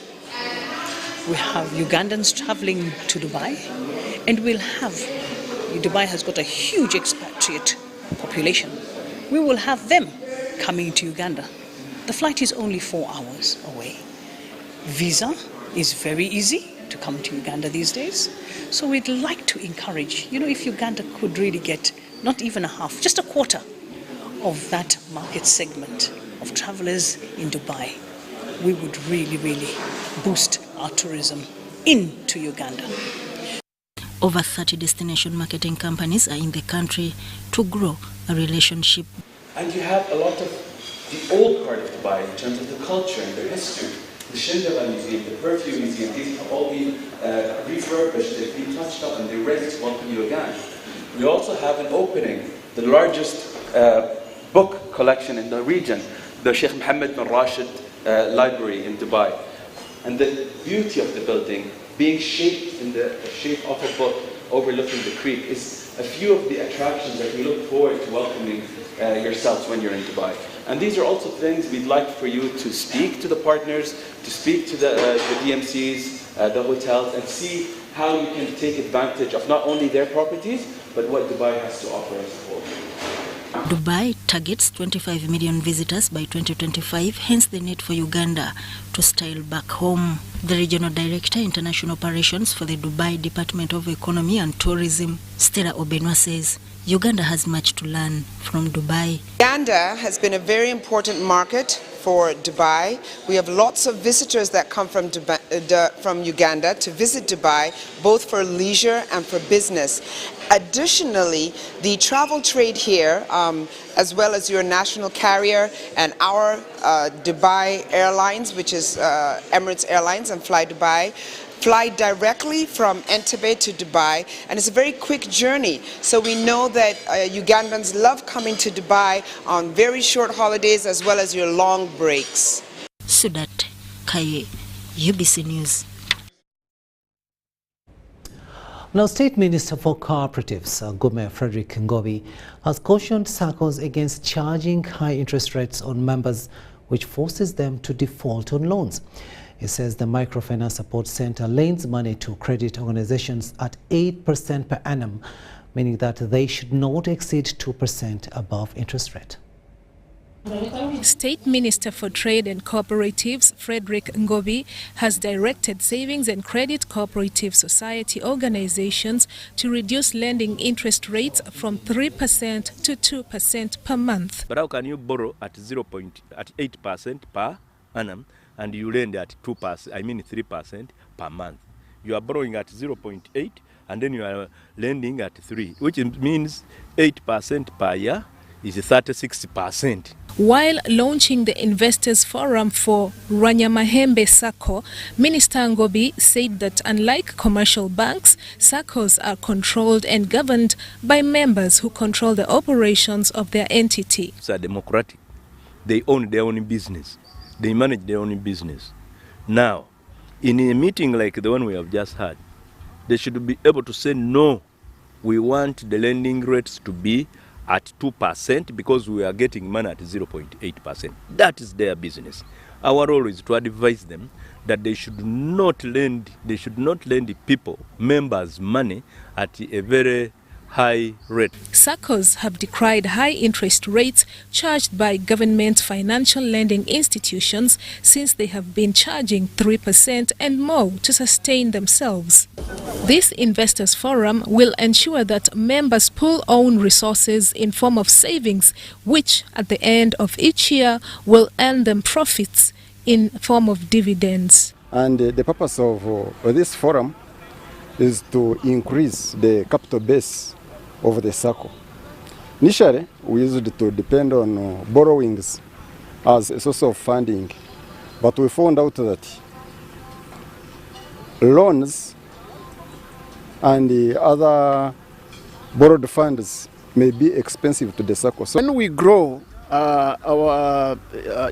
We have Ugandans traveling to Dubai, and Dubai has got a huge expatriate population. We will have them coming to Uganda. The flight is only 4 hours away. Visa is very easy to come to Uganda these days. So we'd like to encourage, if Uganda could really get not even a half, just a quarter of that market segment of travelers in Dubai, we would really, really boost our tourism into Uganda. Over 30 destination marketing companies are in the country to grow a relationship. And you have a lot of the old part of Dubai in terms of the culture and the history. The Shindaba Museum, the Perfume Museum, these have all been refurbished, they've been touched up, and they're ready to welcome you again. We also have an opening, the largest book collection in the region, the Sheikh Mohammed bin Rashid Library in Dubai. And the beauty of the building, being shaped in the shape of a book overlooking the creek, is a few of the attractions that we look forward to welcoming yourselves when you're in Dubai. And these are also things we'd like for you to speak to the partners, to speak to the DMCs, the hotels, and see how you can take advantage of not only their properties, but what Dubai has to offer as a whole. Dubai targets 25 million visitors by 2025, hence the need for Uganda to style back home. The Regional Director, International Operations for the Dubai Department of Economy and Tourism, Stella Obenwa, says Uganda has much to learn from Dubai. Uganda has been a very important market for Dubai. We have lots of visitors that come from Uganda to visit Dubai, both for leisure and for business. Additionally, the travel trade here, as well as your national carrier and our Dubai Airlines, which is Emirates Airlines and Fly Dubai, fly directly from Entebbe to Dubai, and it's a very quick journey. So we know that Ugandans love coming to Dubai on very short holidays as well as your long breaks. Sudat Kaye, UBC News. Now, State Minister for Cooperatives, Gume Frederick Ngobi, has cautioned SACCOs against charging high interest rates on members, which forces them to default on loans. He says the Microfinance Support Center lends money to credit organizations at 8% per annum, meaning that they should not exceed 2% above interest rate. State Minister for Trade and Cooperatives, Frederick Ngobi, has directed Savings and Credit Cooperative Society organizations to reduce lending interest rates from 3% to 2% per month. But how can you borrow at 8% per annum and you lend at 2%, 3% per month? You are borrowing at 0.8 and then you are lending at 3, which means 8% per year is 36%. While launching the Investors Forum for Rwanyamahembe Sacco, Minister Ngobi said that unlike commercial banks, SACCOs are controlled and governed by members who control the operations of their entity. It's democratic. They own their own business. They manage their own business. Now, in a meeting like the one we have just had, they should be able to say, no, we want the lending rates to be at 2% because we are getting money at 0.8%. That is their business. Our role is to advise them that they should not lend the people, members, money at a very high rate. SACCOs have decried high interest rates charged by government financial lending institutions since they have been charging 3% and more to sustain themselves. This investors forum will ensure that members pool own resources in form of savings, which at the end of each year will earn them profits in form of dividends. And the purpose of this forum is to increase the capital base of the SACCO. Initially, we used to depend on borrowings as a source of funding, but we found out that loans and the other borrowed funds may be expensive to the SACCO. So when we grow our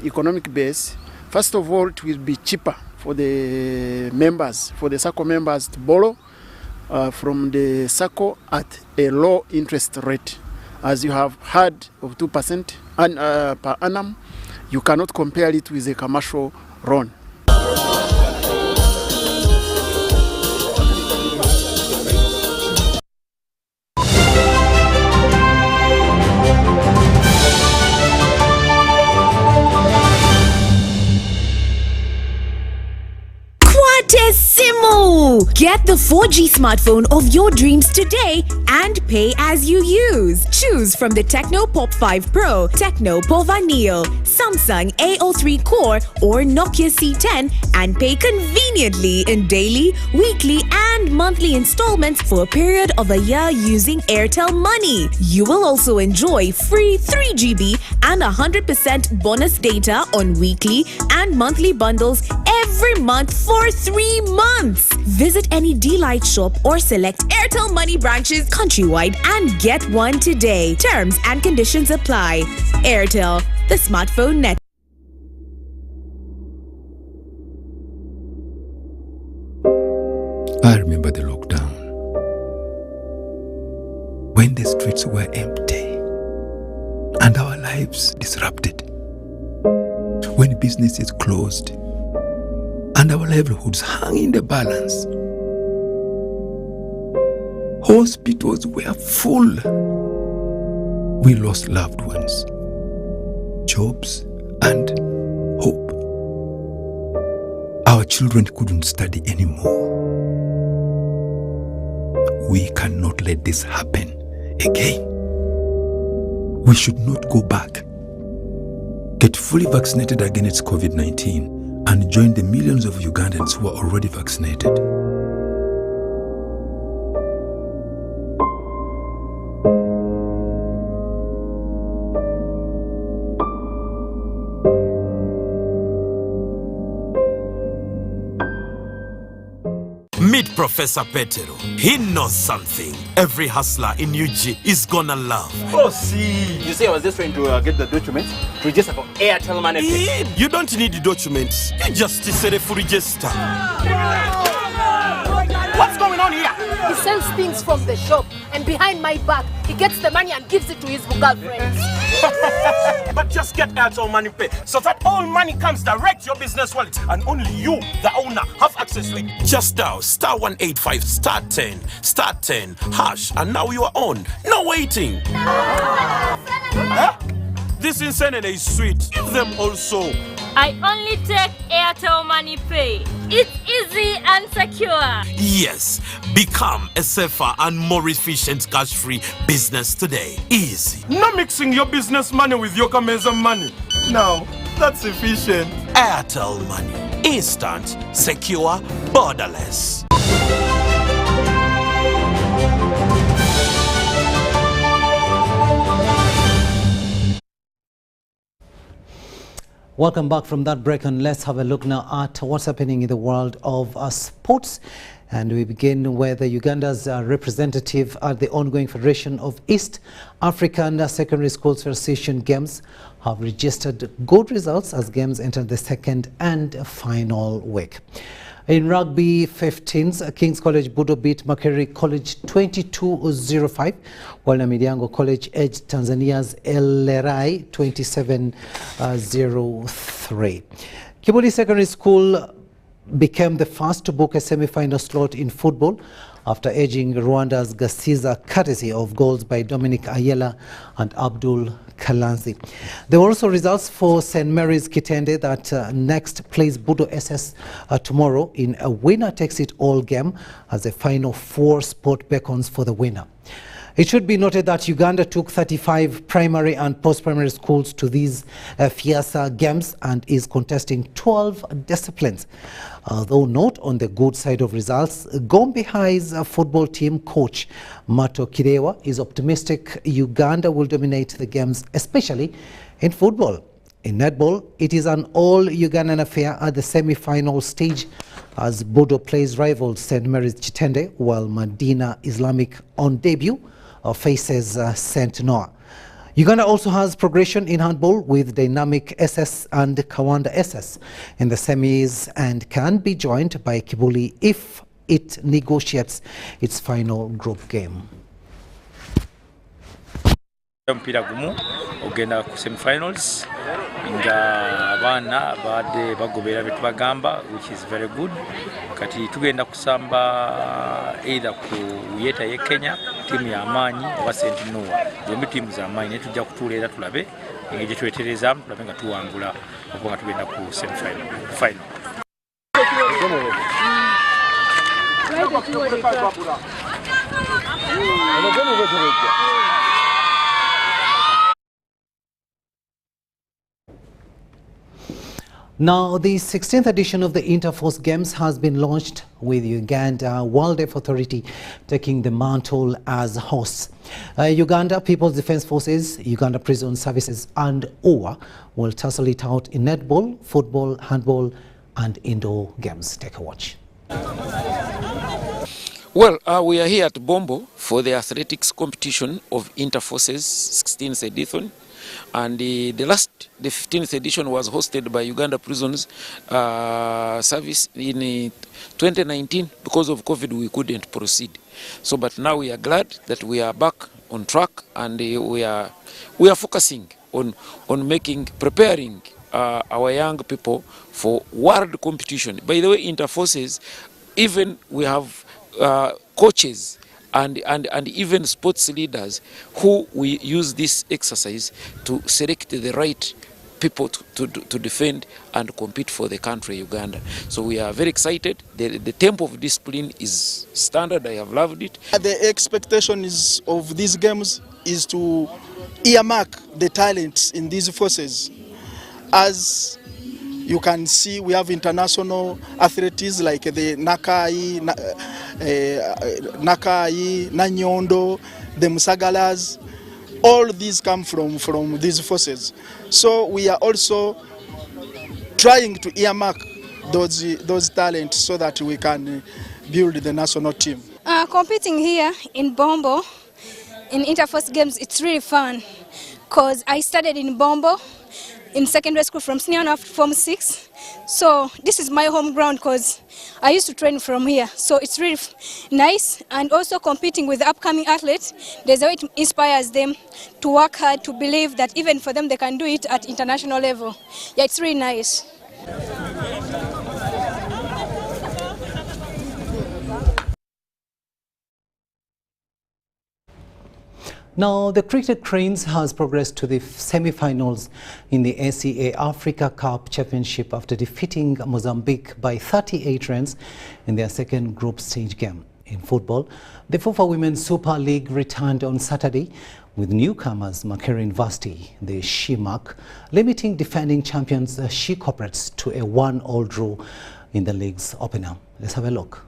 economic base, first of all, it will be cheaper for the members, for the SACCO members to borrow from the SACCO at a low interest rate. As you have heard of 2% per annum, you cannot compare it with a commercial loan. Get the 4G smartphone of your dreams today and pay as you use. Choose from the Tecno Pop 5 Pro, Tecno Pova Neo, Samsung A03 Core or Nokia C10 and pay conveniently in daily, weekly and monthly installments for a period of a year using Airtel Money. You will also enjoy free 3GB and 100% bonus data on weekly and monthly bundles every month for 3 months. Visit any D-Lite shop or select Airtel Money branches countrywide and get one today. Terms and conditions apply. Airtel, the smartphone network. I remember the lockdown, when the streets were empty and our lives disrupted, when businesses closed and our livelihoods hung in the balance. Hospitals were full. We lost loved ones, jobs, and hope. Our children couldn't study anymore. We cannot let this happen again. We should not go back. Get fully vaccinated against COVID-19 and join the millions of Ugandans who are already vaccinated. Meet Professor Petero. He knows something every hustler in UG is gonna love. Oh, see. You see, I was just trying to get the documents to register for Airtel Money Pay. You don't need the documents. You just say for register. What's going on here? He sells things from the shop, and behind my back, he gets the money and gives it to his girlfriends. But just get Airtel Money Pay so that all money comes direct to your business wallet and only you, the owner, have access to it. Just dial *185 *10 hash and now you are on. No waiting. Huh? This insanity is sweet. Give them also. I only take Airtel Money Pay. It's easy and secure. Yes, become a safer and more efficient cash-free business today. Easy. Not mixing your business money with your Kameza money. Now, that's efficient. Airtel Money. Instant, secure, borderless. Welcome back from that break, and let's have a look now at what's happening in the world of sports. And we begin with Uganda's representative at the ongoing Federation of East African Secondary Schools Association Games have registered good results as games enter the second and final week. In rugby 15s, King's College Budo beat Makerere College 22-05, while Namidiango College edged Tanzania's Elerai 27-03. Kibuli Secondary School became the first to book a semi-final slot in football after edging Rwanda's Gasiza courtesy of goals by Dominic Ayala and Abdul Kalanzi. There were also results for St. Mary's Kitende that next plays Budo SS tomorrow in a winner-takes-it-all game as the final 4 sport beckons for the winner. It should be noted that Uganda took 35 primary and post-primary schools to these FIASA games and is contesting 12 disciplines. Though not on the good side of results, Gombe High's football team coach Mato Kirewa is optimistic Uganda will dominate the games, especially in football. In netball, it is an all-Ugandan affair at the semi-final stage as Bodo plays rivals St. Mary's Chitende, while Medina Islamic on debut faces St. Noah. Uganda also has progression in handball with Dynamic SS and Kawanda SS in the semis and can be joined by Kibuli if it negotiates its final group game. Mpira gumu ogenda ku semi-finals nga abaana badde bagobera betu bagamba, which is very good. Kati tugenda kusamba either ku Yeta ye Kenya timu ya amaanyi oba St. Noah, zombi timu za amaanyi ne tujja kutuulera tulabe engeri gye twetereza tulabe nga tuwangula okuba nga tugenda ku semi-final. Now, the 16th edition of the Interforce Games has been launched with Uganda Wildlife Authority taking the mantle as hosts. Uganda People's Defence Forces, Uganda Prison Services and OWA will tussle it out in netball, football, handball and indoor games. Take a watch. Well, we are here at Bombo for the athletics competition of Interforces 16th edition. And the 15th edition was hosted by Uganda Prisons Service in 2019. Because of COVID, we couldn't proceed. So, but now we are glad that we are back on track, and we are focusing on preparing our young people for world competition. By the way, Interforces, even we have coaches and even sports leaders who we use this exercise to select the right people to defend and compete for the country Uganda. So we are very excited. The tempo of discipline is standard. I have loved it. The expectation of these games is to earmark the talents in these forces. As you can see, we have international athletes like the Nakai, Nanyondo, the Musagalas. All these come from these forces. So we are also trying to earmark those talents so that we can build the national team. Competing here in Bombo, in Interforce Games, it's really fun because I started in Bombo in secondary school from senior to form 6. So this is my home ground because I used to train from here. So it's really nice, and also competing with the upcoming athletes, there's a way it inspires them to work hard, to believe that even for them they can do it at international level. Yeah, it's really nice. Now, the Cricket Cranes has progressed to the semi-finals in the ACA Africa Cup Championship after defeating Mozambique by 38 runs in their second group stage game. In football, the FIFA Women's Super League returned on Saturday with newcomers Makerere University, the SHIMAC, limiting defending champions She Corporates to a 1-all draw in the league's opener. Let's have a look.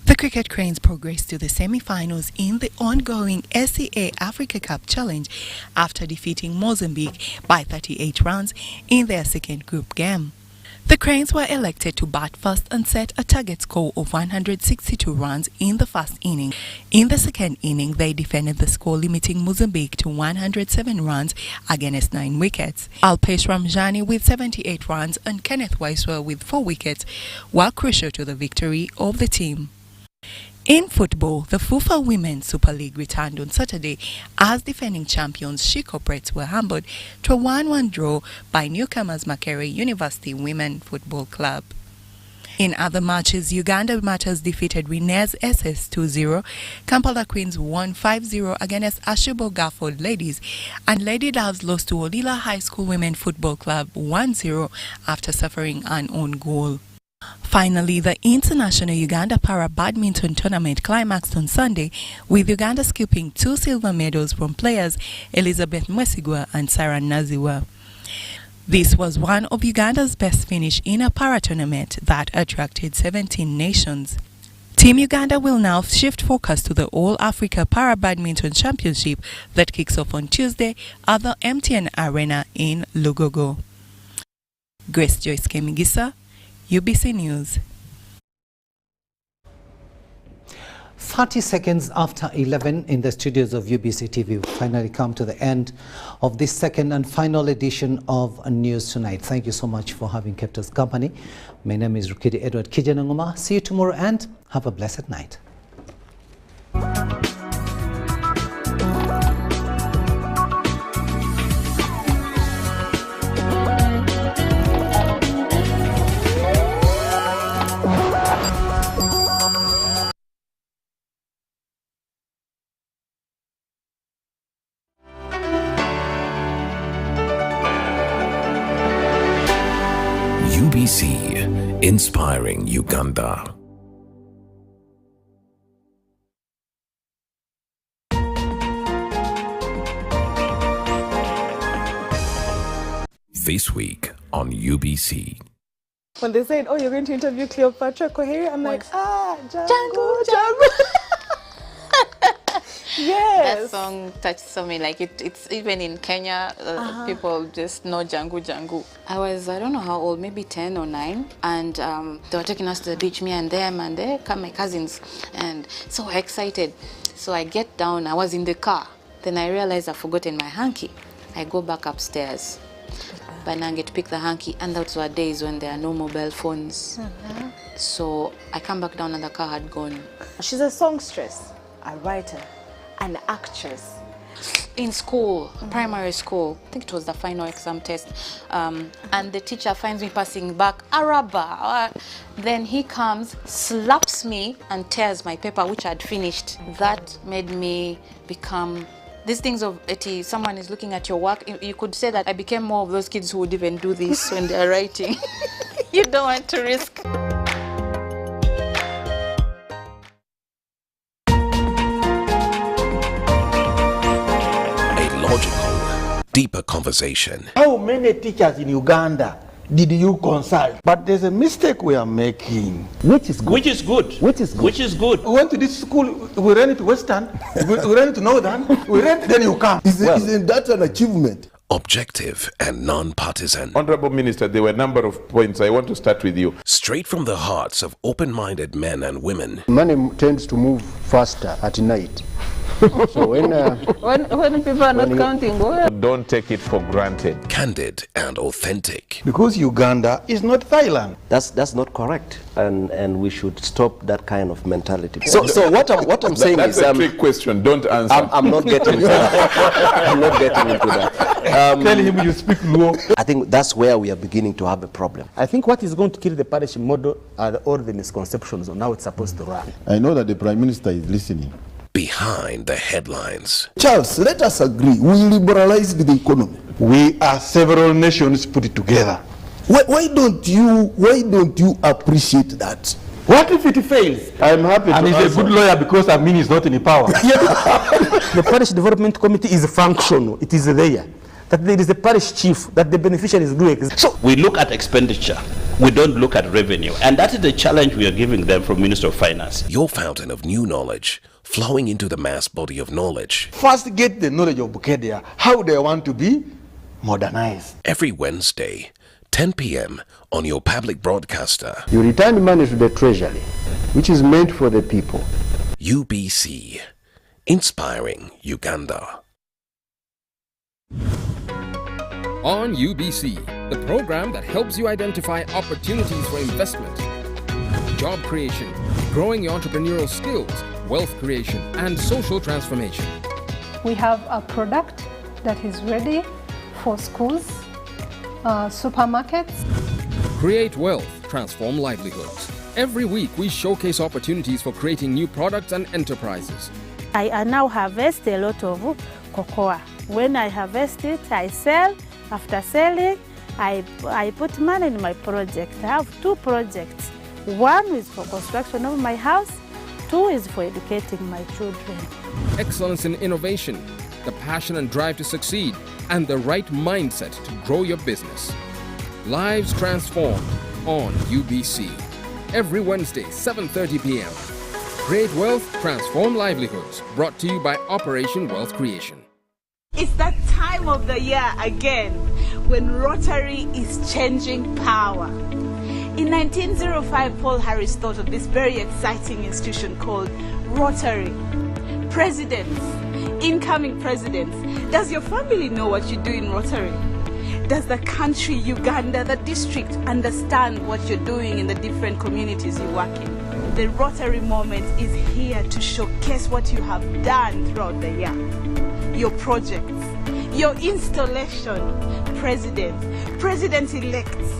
The Cricket Cranes progressed to the semi-finals in the ongoing SCA Africa Cup Challenge after defeating Mozambique by 38 runs in their second group game. The Cranes were elected to bat first and set a target score of 162 runs in the first inning. In the second inning, they defended the score, limiting Mozambique to 107 runs against 9 wickets. Alpesh Ramjani with 78 runs and Kenneth Waiswa with 4 wickets were crucial to the victory of the team. In football, the FIFA Women's Super League returned on Saturday as defending champions She Corporates were humbled to a 1-1 draw by newcomers Makerere University Women Football Club. In other matches, Uganda Matters defeated Winners SS 2-0, Kampala Queens won 5-0 against Ashubo Gafford Ladies, and Lady Doves lost to Olila High School Women Football Club 1-0 after suffering an own goal. Finally, the International Uganda Para Badminton Tournament climaxed on Sunday, with Uganda scooping 2 silver medals from players Elizabeth Mwesigwa and Sarah Naziwa. This was one of Uganda's best finish in a para tournament that attracted 17 nations. Team Uganda will now shift focus to the All-Africa Para Badminton Championship that kicks off on Tuesday at the MTN Arena in Lugogo. Grace Joyce Kemigisa, UBC News. 30 seconds after 11 in the studios of UBC TV, we finally come to the end of this second and final edition of News Tonight. Thank you so much for having kept us company. My name is Rukidi Kiijana. See you tomorrow and have a blessed night. UBC, inspiring Uganda. This week on UBC. When they said, oh, you're going to interview Cleopatra Koheri, I'm like, Django. Yes. That song touched me. Like it's even in Kenya, people just know Django. I don't know how old, maybe 10 or 9, and they were taking us to the beach, me and them, and they come my cousins, and so excited. So I get down. I was in the car. Then I realized I've forgotten my hanky. I go back upstairs. Banange to pick the hanky, and those were days when there are no mobile phones. So I come back down and the car had gone. She's a songstress, a writer, an actress. In school, primary school, I think it was the final exam test, and the teacher finds me passing back Araba. Then he comes, slaps me, and tears my paper, which I'd finished. That made me become these things of someone is looking at your work. You could say that I became more of those kids who would even do this when they're writing. You don't want to risk. A logical, deeper conversation. How many teachers in Uganda did you consult? But there's a mistake we are making. Which is good. We went to this school, we ran it to Western, we ran it to Northern, then you come. Isn't that an achievement? Objective and non-partisan. Honorable Minister, there were a number of points. I want to start with you. Straight from the hearts of open-minded men and women. Money tends to move faster at night. So when people are not counting, don't take it for granted. Candid and authentic. Because Uganda is not Thailand. That's not correct, and we should stop that kind of mentality. So what I'm saying that's is a trick question. Don't answer. I'm not getting into that. I'm not getting into that. Tell him you speak low. I think that's where we are beginning to have a problem. I think what is going to kill the parish model are all the misconceptions on how it's supposed to run. I know that the Prime Minister is listening. Behind the headlines. Charles, let us agree. We liberalized the economy. We are several nations put it together. Why don't you appreciate that? What if it fails? I'm happy to answer. He's a good lawyer because Amin is not in power. The parish development committee is functional. It is there. That there is a parish chief, that the beneficiary is doing. So we look at expenditure. We don't look at revenue. And that is the challenge we are giving them from Minister of Finance. Your fountain of new knowledge, flowing into the mass body of knowledge. First get the knowledge of Bukedia, how they want to be modernized. Every Wednesday, 10 p.m. on your public broadcaster. You return money to the treasury, which is meant for the people. UBC, inspiring Uganda. On UBC, the program that helps you identify opportunities for investment, job creation, growing your entrepreneurial skills, wealth creation, and social transformation. We have a product that is ready for schools, supermarkets. Create wealth, transform livelihoods. Every week, we showcase opportunities for creating new products and enterprises. I now harvest a lot of cocoa. When I harvest it, I sell. After selling, I put money in my project. I have 2 projects. 1 is for construction of my house, 2 is for educating my children. Excellence in innovation, the passion and drive to succeed, and the right mindset to grow your business. Lives transformed on UBC. Every Wednesday, 7:30 p.m. Create wealth, transform livelihoods. Brought to you by Operation Wealth Creation. It's that time of the year again when Rotary is changing power. In 1905, Paul Harris thought of this very exciting institution called Rotary. Presidents, incoming presidents, does your family know what you do in Rotary? Does the country, Uganda, the district understand what you're doing in the different communities you work in? The Rotary moment is here to showcase what you have done throughout the year. Your projects, your installation, president-elects,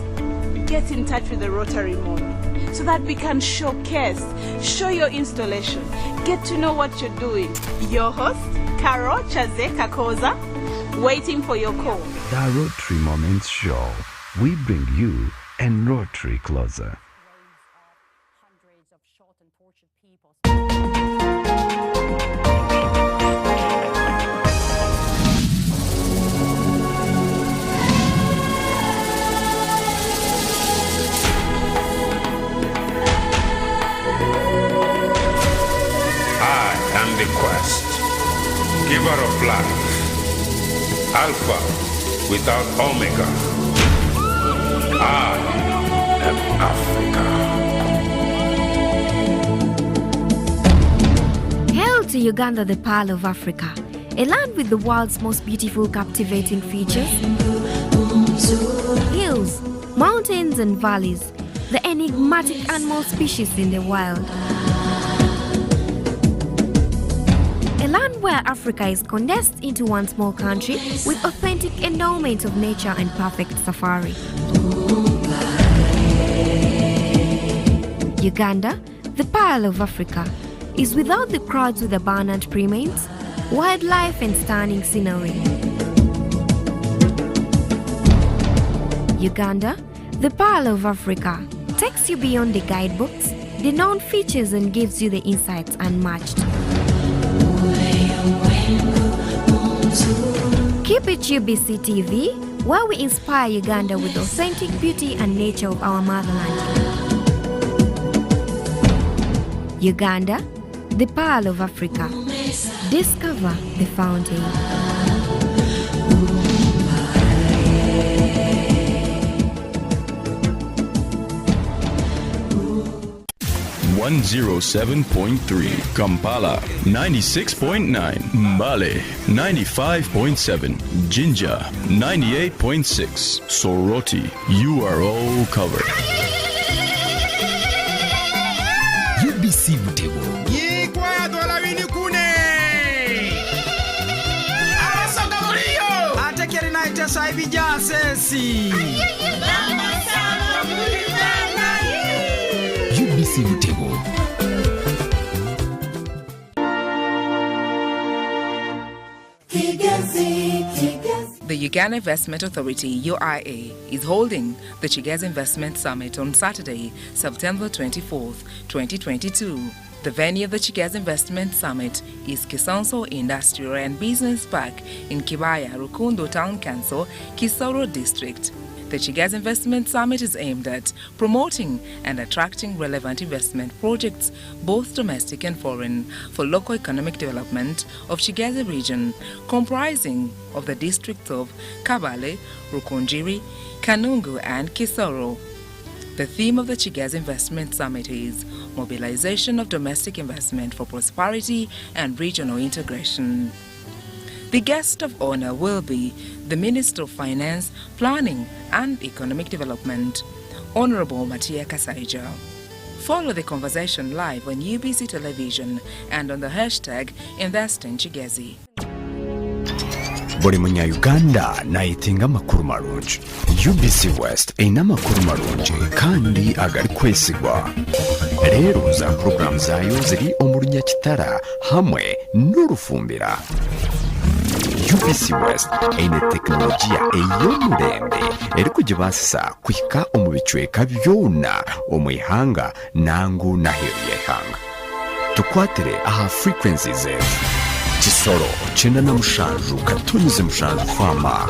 get in touch with the Rotary moment so that we can showcase, show your installation, get to know what you're doing. Your host, Karo Chazeka Koza, waiting for your call. The Rotary Moments Show. We bring you and Rotary closer. The quest, giver of life, Alpha without Omega. I am Africa. Hail to Uganda, the Pearl of Africa, a land with the world's most beautiful, captivating features. Hills, mountains and valleys, the enigmatic animal species in the wild. A land where Africa is condensed into one small country with authentic endowment of nature and perfect safari. Uganda, the Pearl of Africa, is without the crowds with abundant primates, wildlife and stunning scenery. Uganda, the Pearl of Africa, takes you beyond the guidebooks, the known features and gives you the insights unmatched. Keep it UBC TV, where we inspire Uganda with authentic beauty and nature of our motherland. Uganda, the Pearl of Africa. Discover the fountain. 107.3 Kampala, 96.9 Mbale, 95.7 Jinja, 98.6 Soroti. You are all covered. UBC Butebo. Yikwa dola wini kune. Arasonga murio. Atekeri na iteso ibija sesi. UBC Butebo. The Uganda Investment Authority, UIA, is holding the Chigezi Investment Summit on Saturday, September 24th, 2022. The venue of the Chigezi Investment Summit is Kisonso Industrial and Business Park in Kibaya, Rukundo Town Council, Kisoro District. The Chigezi Investment Summit is aimed at promoting and attracting relevant investment projects, both domestic and foreign, for local economic development of Chigezi region, comprising of the districts of Kabale, Rukunjiri, Kanungu and Kisoro. The theme of the Chigezi Investment Summit is Mobilization of Domestic Investment for Prosperity and Regional Integration. The guest of honor will be the Minister of Finance, Planning and Economic Development, Honorable Matia Kasaija. Follow the conversation live on UBC Television and on the hashtag Invest in Chigezi. buli munya-uganda nayetenga amakuru marungi. UBC West erina amakuru marungi kandi agali kwesigwa. Rero za program zayo ziri omu Runyakitara hamwe n'Orufumbira. UBC West eine tekinologiya ey'omulembe eri kugibasisa kuhika omu bicweka byona omu ihanga nangu n'aheeru y'eihanga. Tukwatire aha frequencies zetu: Kisoro 97.7 Fama,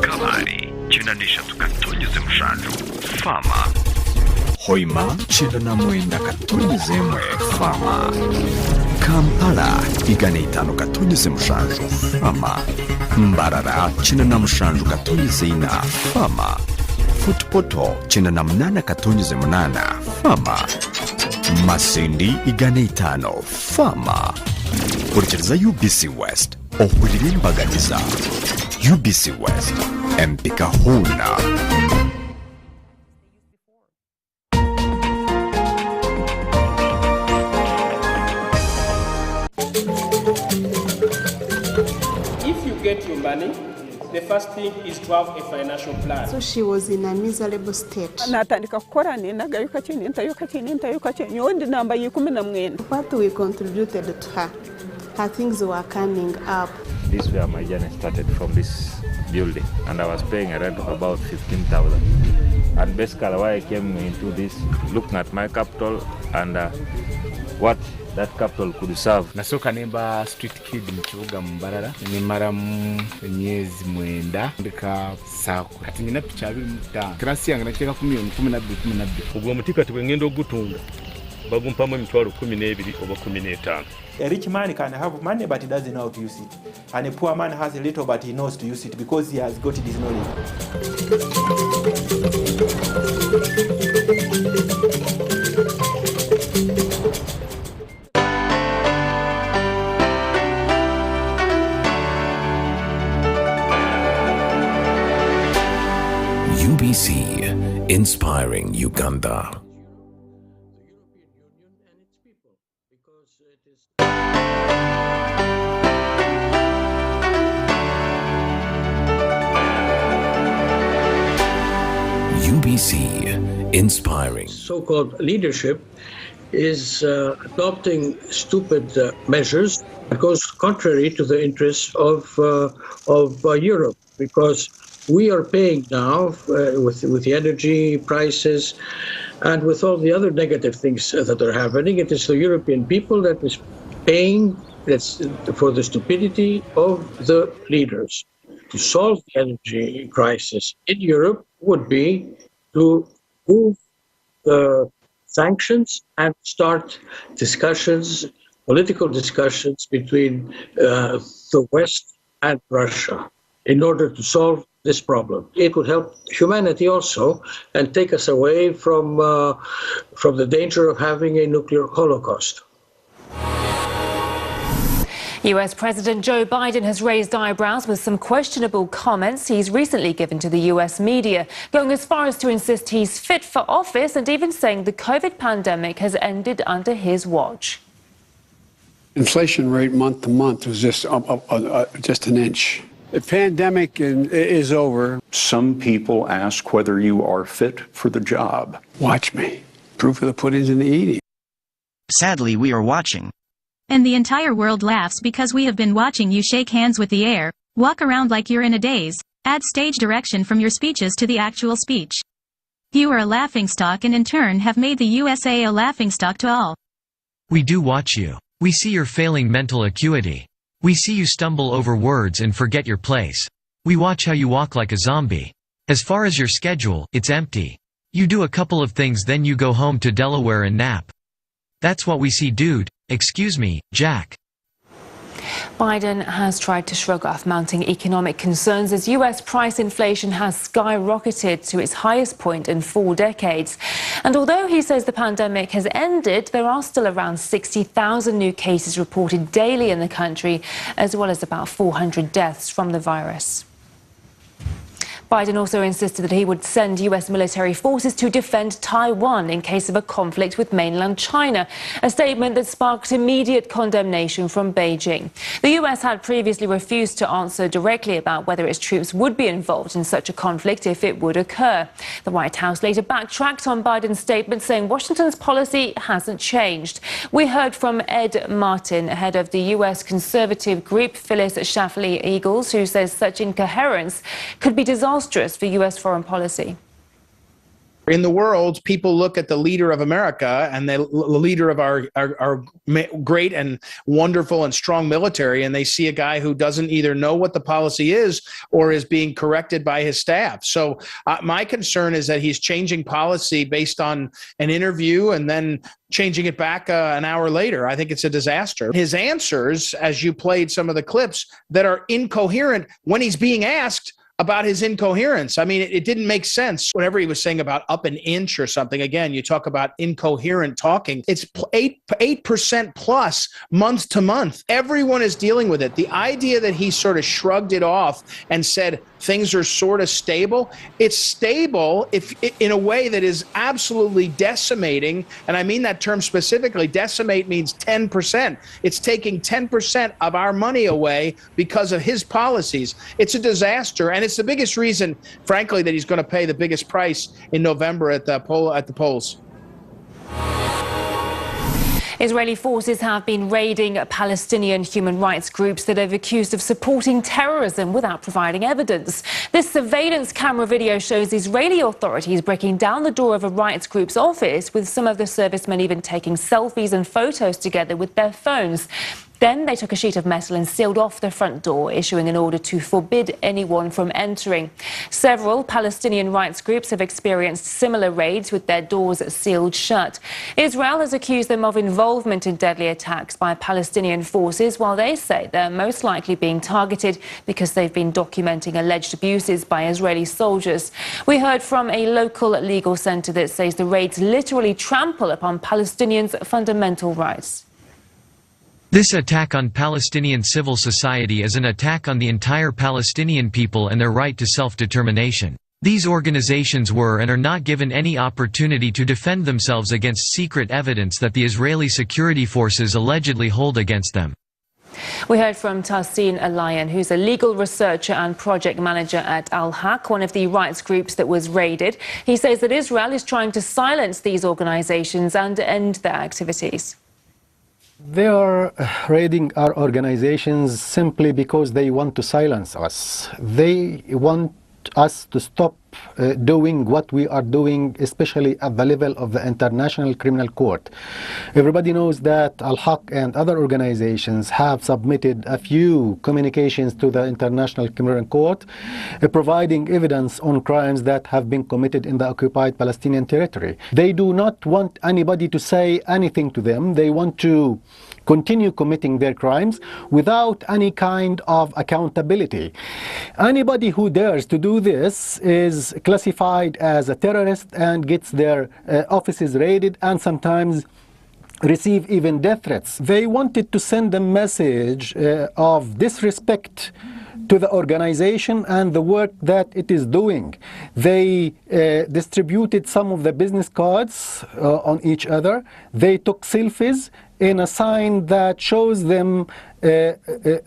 Kabale 93.7 Fama, Hoima 99.1 Fama, Kampala 105.7 Fama, Mbarara 97.4 Fama, Futpoto 98.8 Fama, Masindi 5 Fama. Kurikiriza UBC West ohurira imbaganiza. UBC West empika huna. If you get your money, the first thing is to have a financial plan. So she was in a miserable state. What we contributed to her things were coming up. This is where my journey started, from this building, and I was paying a rent of about 15,000. And basically why I came into this, looking at my capital and what that capital could serve. Nasoka nemba street kid mchuga mbarara nimara myezi 9 ndika sako kati nyina picha 25 klasi yange nakeka 10,000 ubwo mutika tibwengendo gutunga bagumpamo emitwalo 12 oba 15. A rich man can have money but he doesn't know how to use it, and a poor man has a little but he knows to use it because he has got this knowledge. UBC, inspiring Uganda. UBC, inspiring. So-called leadership is adopting stupid measures that goes contrary to the interests of Europe, because we are paying now with the energy prices and with all the other negative things that are happening. It is the European people that is paying for the stupidity of the leaders. To solve the energy crisis in Europe would be to move the sanctions and start discussions, political discussions between the West and Russia in order to solve this problem. It would help humanity also and take us away from the danger of having a nuclear holocaust. US President Joe Biden has raised eyebrows with some questionable comments he's recently given to the US media, going as far as to insist he's fit for office and even saying the COVID pandemic has ended under his watch. Inflation rate month to month was just an inch. The pandemic is over. Some people ask whether you are fit for the job. Watch me. Proof of the pudding's in the eating. Sadly, we are watching. And the entire world laughs because we have been watching you shake hands with the air, walk around like you're in a daze, add stage direction from your speeches to the actual speech. You are a laughingstock and in turn have made the USA a laughingstock to all. We do watch you. We see your failing mental acuity. We see you stumble over words and forget your place. We watch how you walk like a zombie. As far as your schedule, it's empty. You do a couple of things, then you go home to Delaware and nap. That's what we see, dude. Excuse me, Jack. Biden has tried to shrug off mounting economic concerns as US price inflation has skyrocketed to its highest point in 4 decades. And although he says the pandemic has ended, there are still around 60,000 new cases reported daily in the country, as well as about 400 deaths from the virus. Biden also insisted that he would send U.S. military forces to defend Taiwan in case of a conflict with mainland China, a statement that sparked immediate condemnation from Beijing. The U.S. had previously refused to answer directly about whether its troops would be involved in such a conflict if it would occur. The White House later backtracked on Biden's statement, saying Washington's policy hasn't changed. We heard from Ed Martin, head of the U.S. conservative group Phyllis Schlafly Eagles, who says such incoherence could be disastrous for U.S. foreign policy. In the world, people look at the leader of America and the leader of our great and wonderful and strong military, and they see a guy who doesn't either know what the policy is or is being corrected by his staff. So my concern is that he's changing policy based on an interview and then changing it back an hour later. I think it's a disaster. His answers, as you played some of the clips, that are incoherent when he's being asked about his incoherence. I mean, it didn't make sense. Whatever he was saying about up an inch or something, again, you talk about incoherent talking. It's 8% plus month to month. Everyone is dealing with it. The idea that he sort of shrugged it off and said things are sort of stable, it's stable in a way that is absolutely decimating. And I mean that term specifically. Decimate means 10%. It's taking 10% of our money away because of his policies. It's a disaster. And it's the biggest reason, frankly, that he's going to pay the biggest price in November at the polls. Israeli forces have been raiding Palestinian human rights groups that are accused of supporting terrorism without providing evidence. This surveillance camera video shows Israeli authorities breaking down the door of a rights group's office, with some of the servicemen even taking selfies and photos together with their phones. Then they took a sheet of metal and sealed off the front door, issuing an order to forbid anyone from entering. Several Palestinian rights groups have experienced similar raids with their doors sealed shut. Israel has accused them of involvement in deadly attacks by Palestinian forces, while they say they're most likely being targeted because they've been documenting alleged abuses by Israeli soldiers. We heard from a local legal center that says the raids literally trample upon Palestinians' fundamental rights. This attack on Palestinian civil society is an attack on the entire Palestinian people and their right to self-determination. These organizations were and are not given any opportunity to defend themselves against secret evidence that the Israeli security forces allegedly hold against them. We heard from Tahsin Alayan, who's a legal researcher and project manager at Al-Haq, one of the rights groups that was raided. He says that Israel is trying to silence these organizations and end their activities. They are raiding our organizations simply because they want to silence us. They want us to stop doing what we are doing, especially at the level of the International Criminal Court. Everybody knows that Al-Haq and other organizations have submitted a few communications to the International Criminal Court providing evidence on crimes that have been committed in the occupied Palestinian territory. They do not want anybody to say anything to them. They want to continue committing their crimes without any kind of accountability. Anybody who dares to do this is classified as a terrorist and gets their offices raided and sometimes receive even death threats. They wanted to send a message of disrespect to the organization and the work that it is doing. They distributed some of the business cards on each other. They took selfies in a sign that shows them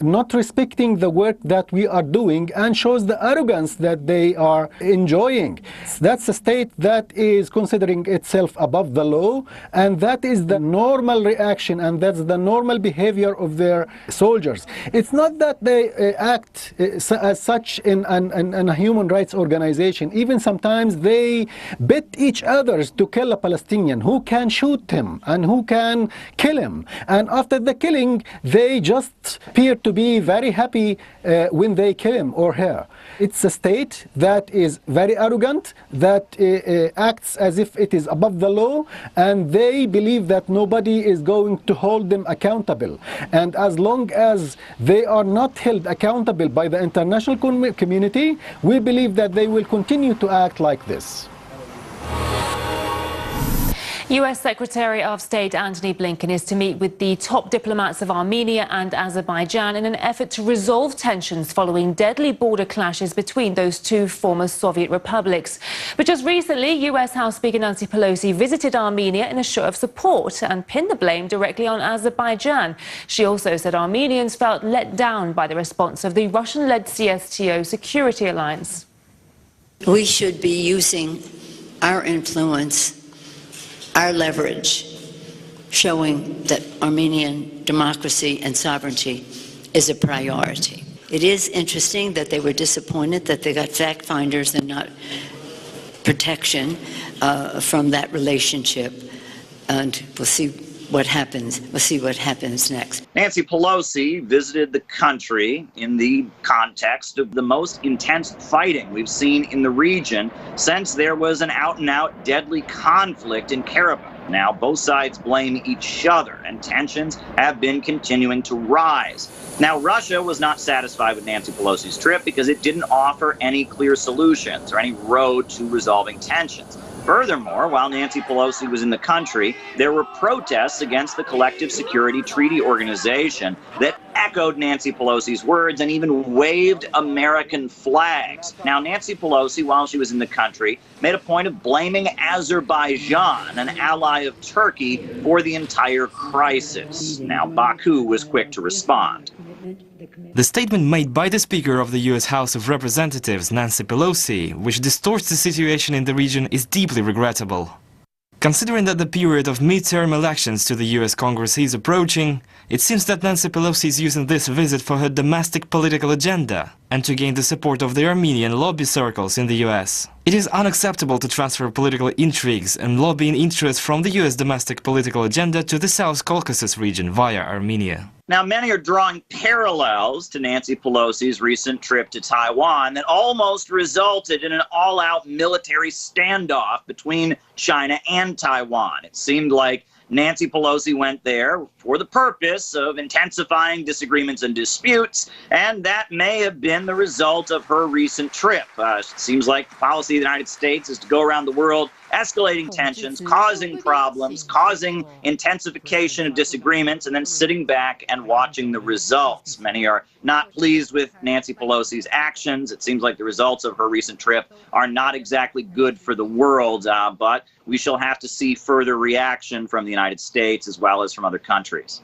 not respecting the work that we are doing and shows the arrogance that they are enjoying. That's a state that is considering itself above the law, and that is the normal reaction and that's the normal behavior of their soldiers. It's not that they act as such in a human rights organization. Even sometimes they bet each other to kill a Palestinian, who can shoot him and who can kill him. And after the killing, they just appear to be very happy when they kill him or her. It's a state that is very arrogant, that acts as if it is above the law, and they believe that nobody is going to hold them accountable. And as long as they are not held accountable by the international community, we believe that they will continue to act like this. U.S. Secretary of State Antony Blinken is to meet with the top diplomats of Armenia and Azerbaijan in an effort to resolve tensions following deadly border clashes between those two former Soviet republics. But just recently, U.S. House Speaker Nancy Pelosi visited Armenia in a show of support and pinned the blame directly on Azerbaijan. She also said Armenians felt let down by the response of the Russian-led CSTO security alliance. We should be using our influence, our leverage, showing that Armenian democracy and sovereignty is a priority. It is interesting that they were disappointed that they got fact finders and not protection from that relationship, and we'll see what happens. We'll see what happens next. Nancy Pelosi visited the country in the context of the most intense fighting we've seen in the region since there was an out-and-out deadly conflict in Karabakh. Now, both sides blame each other, and tensions have been continuing to rise. Now, Russia was not satisfied with Nancy Pelosi's trip because it didn't offer any clear solutions or any road to resolving tensions. Furthermore, while Nancy Pelosi was in the country, there were protests against the Collective Security Treaty Organization that echoed Nancy Pelosi's words and even waved American flags. Now, Nancy Pelosi, while she was in the country, made a point of blaming Azerbaijan, an ally of Turkey, for the entire crisis. Now, Baku was quick to respond. The statement made by the Speaker of the U.S. House of Representatives, Nancy Pelosi, which distorts the situation in the region, is deeply regrettable. Considering that the period of midterm elections to the U.S. Congress is approaching, it seems that Nancy Pelosi is using this visit for her domestic political agenda and to gain the support of the Armenian lobby circles in the U.S. It is unacceptable to transfer political intrigues and lobbying interests from the U.S. domestic political agenda to the South Caucasus region via Armenia. Now, many are drawing parallels to Nancy Pelosi's recent trip to Taiwan that almost resulted in an all-out military standoff between China and Taiwan. It seemed like Nancy Pelosi went there for the purpose of intensifying disagreements and disputes, and that may have been the result of her recent trip. It seems like the policy of the United States is to go around the world escalating tensions, causing problems, causing intensification of disagreements, and then sitting back and watching the results. Many are not pleased with Nancy Pelosi's actions. It seems like the results of her recent trip are not exactly good for the world, but we shall have to see further reaction from the United States as well as from other countries.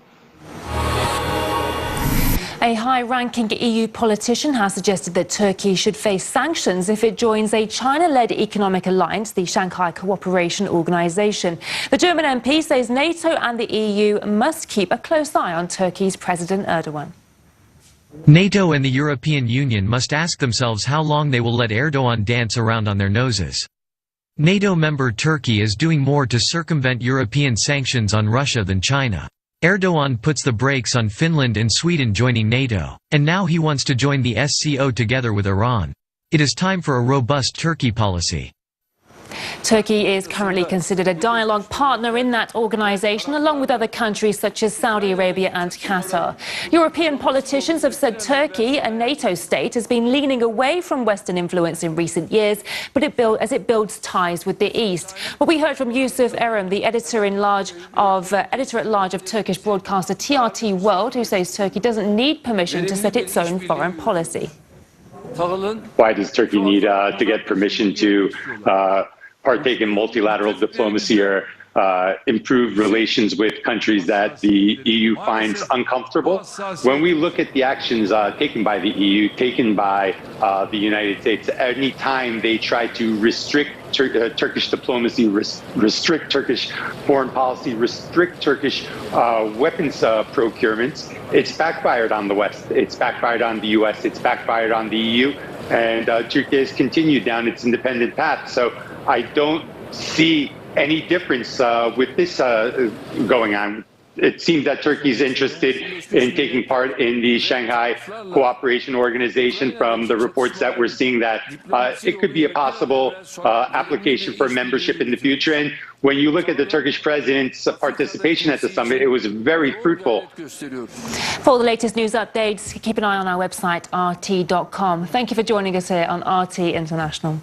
A high-ranking EU politician has suggested that Turkey should face sanctions if it joins a China-led economic alliance, the Shanghai Cooperation Organization. The German MP says NATO and the EU must keep a close eye on Turkey's President Erdogan. NATO and the European Union must ask themselves how long they will let Erdogan dance around on their noses. NATO member Turkey is doing more to circumvent European sanctions on Russia than China. Erdogan puts the brakes on Finland and Sweden joining NATO, and now he wants to join the SCO together with Iran. It is time for a robust Turkey policy. Turkey is currently considered a dialogue partner in that organization, along with other countries such as Saudi Arabia and Qatar. European politicians have said Turkey, a NATO state, has been leaning away from Western influence in recent years, but as it builds ties with the East. Well, we heard from Yusuf Erem, the editor-at-large of Turkish broadcaster TRT World, who says Turkey doesn't need permission to set its own foreign policy. Why does Turkey need to get permission to partake in multilateral diplomacy or improve relations with countries that the EU finds uncomfortable? When we look at the actions taken by the EU, taken by the United States, any time they try to restrict Turkish diplomacy, restrict Turkish foreign policy, restrict Turkish weapons procurements, it's backfired on the West, it's backfired on the US, it's backfired on the EU, and Turkey has continued down its independent path. So I don't see any difference with this going on. It seems that Turkey is interested in taking part in the Shanghai Cooperation Organization. From the reports that we're seeing, that it could be a possible application for membership in the future. And when you look at the Turkish president's participation at the summit, it was very fruitful. For all the latest news updates, keep an eye on our website, rt.com. Thank you for joining us here on RT International.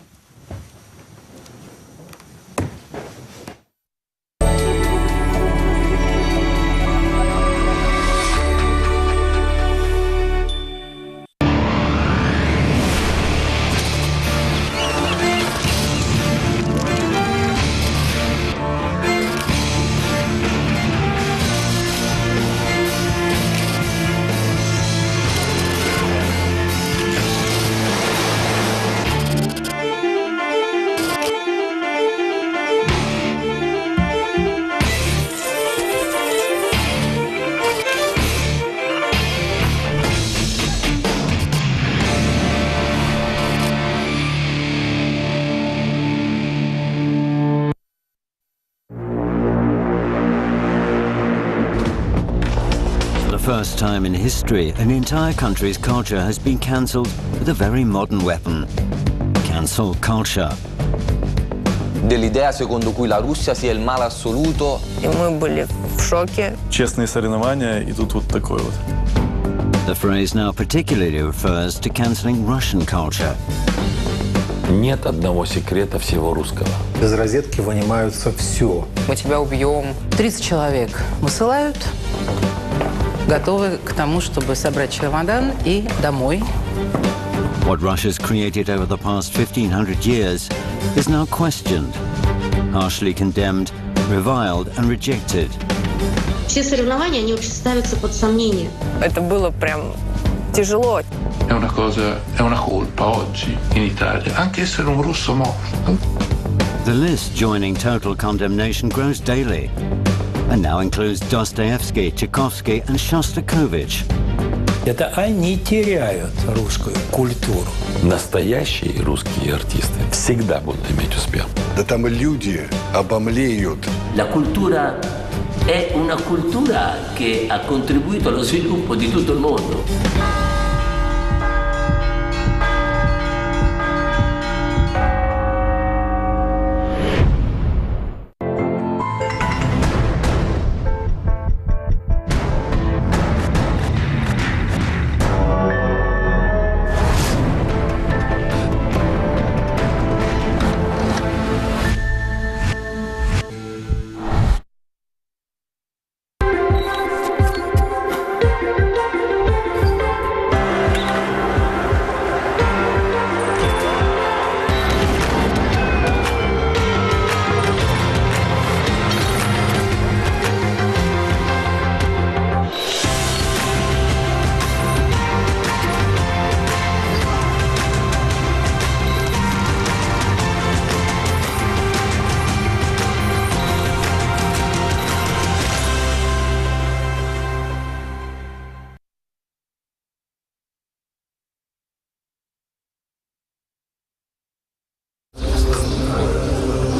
the first time in history, an entire country's culture has been cancelled with a very modern weapon. Cancel culture. Dell'idea secondo cui la Russia sia il male assoluto. И мы были в шоке. Честные соревнования, и тут вот такое вот. The phrase now particularly refers to cancelling Russian culture. Нет одного секрета всего русского. Из розетки вынимаются все. Мы тебя убьем. 30 человек высылают, готовы к тому, чтобы собрать чемодан и домой. What Russia's created over the past 1500 years is now questioned, harshly condemned, reviled and rejected. Все соревнования, они очень ставятся под сомнение. Это было прям tяжело. È una colpa oggi in Italia, anche essere un russo morto. The list joining total condemnation grows daily, and now includes Dostoevsky, Tchaikovsky and Shostakovich. Это они теряют русскую культуру. Nastayaщие rусские артисты всегда будут иметь успех. Да там люди обомлеют. La cultura è una cultura che ha contribuito allo sviluppo di tutto il mondo.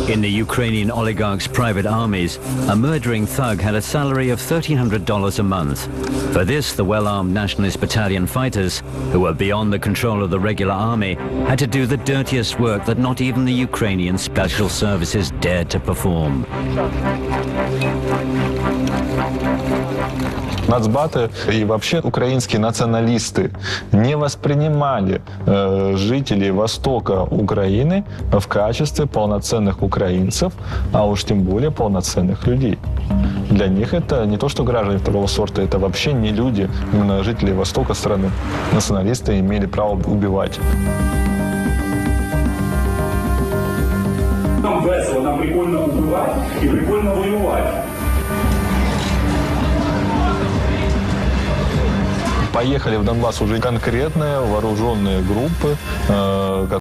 In the Ukrainian oligarchs' private armies, a murdering thug had a salary of $1,300 a month. For this, the well-armed nationalist battalion fighters, who were beyond the control of the regular army, had to do the dirtiest work that not even the Ukrainian special services dared to perform. Нацбаты и вообще украинские националисты не воспринимали жителей востока Украины в качестве полноценных украинцев, а уж тем более полноценных людей. Для них это не то, что граждане второго сорта, это вообще не люди, именно жители востока страны. Националисты имели право убивать. Нам весело, нам прикольно убивать и прикольно воевать. Поехали в Донбасс уже конкретные вооруженные группы,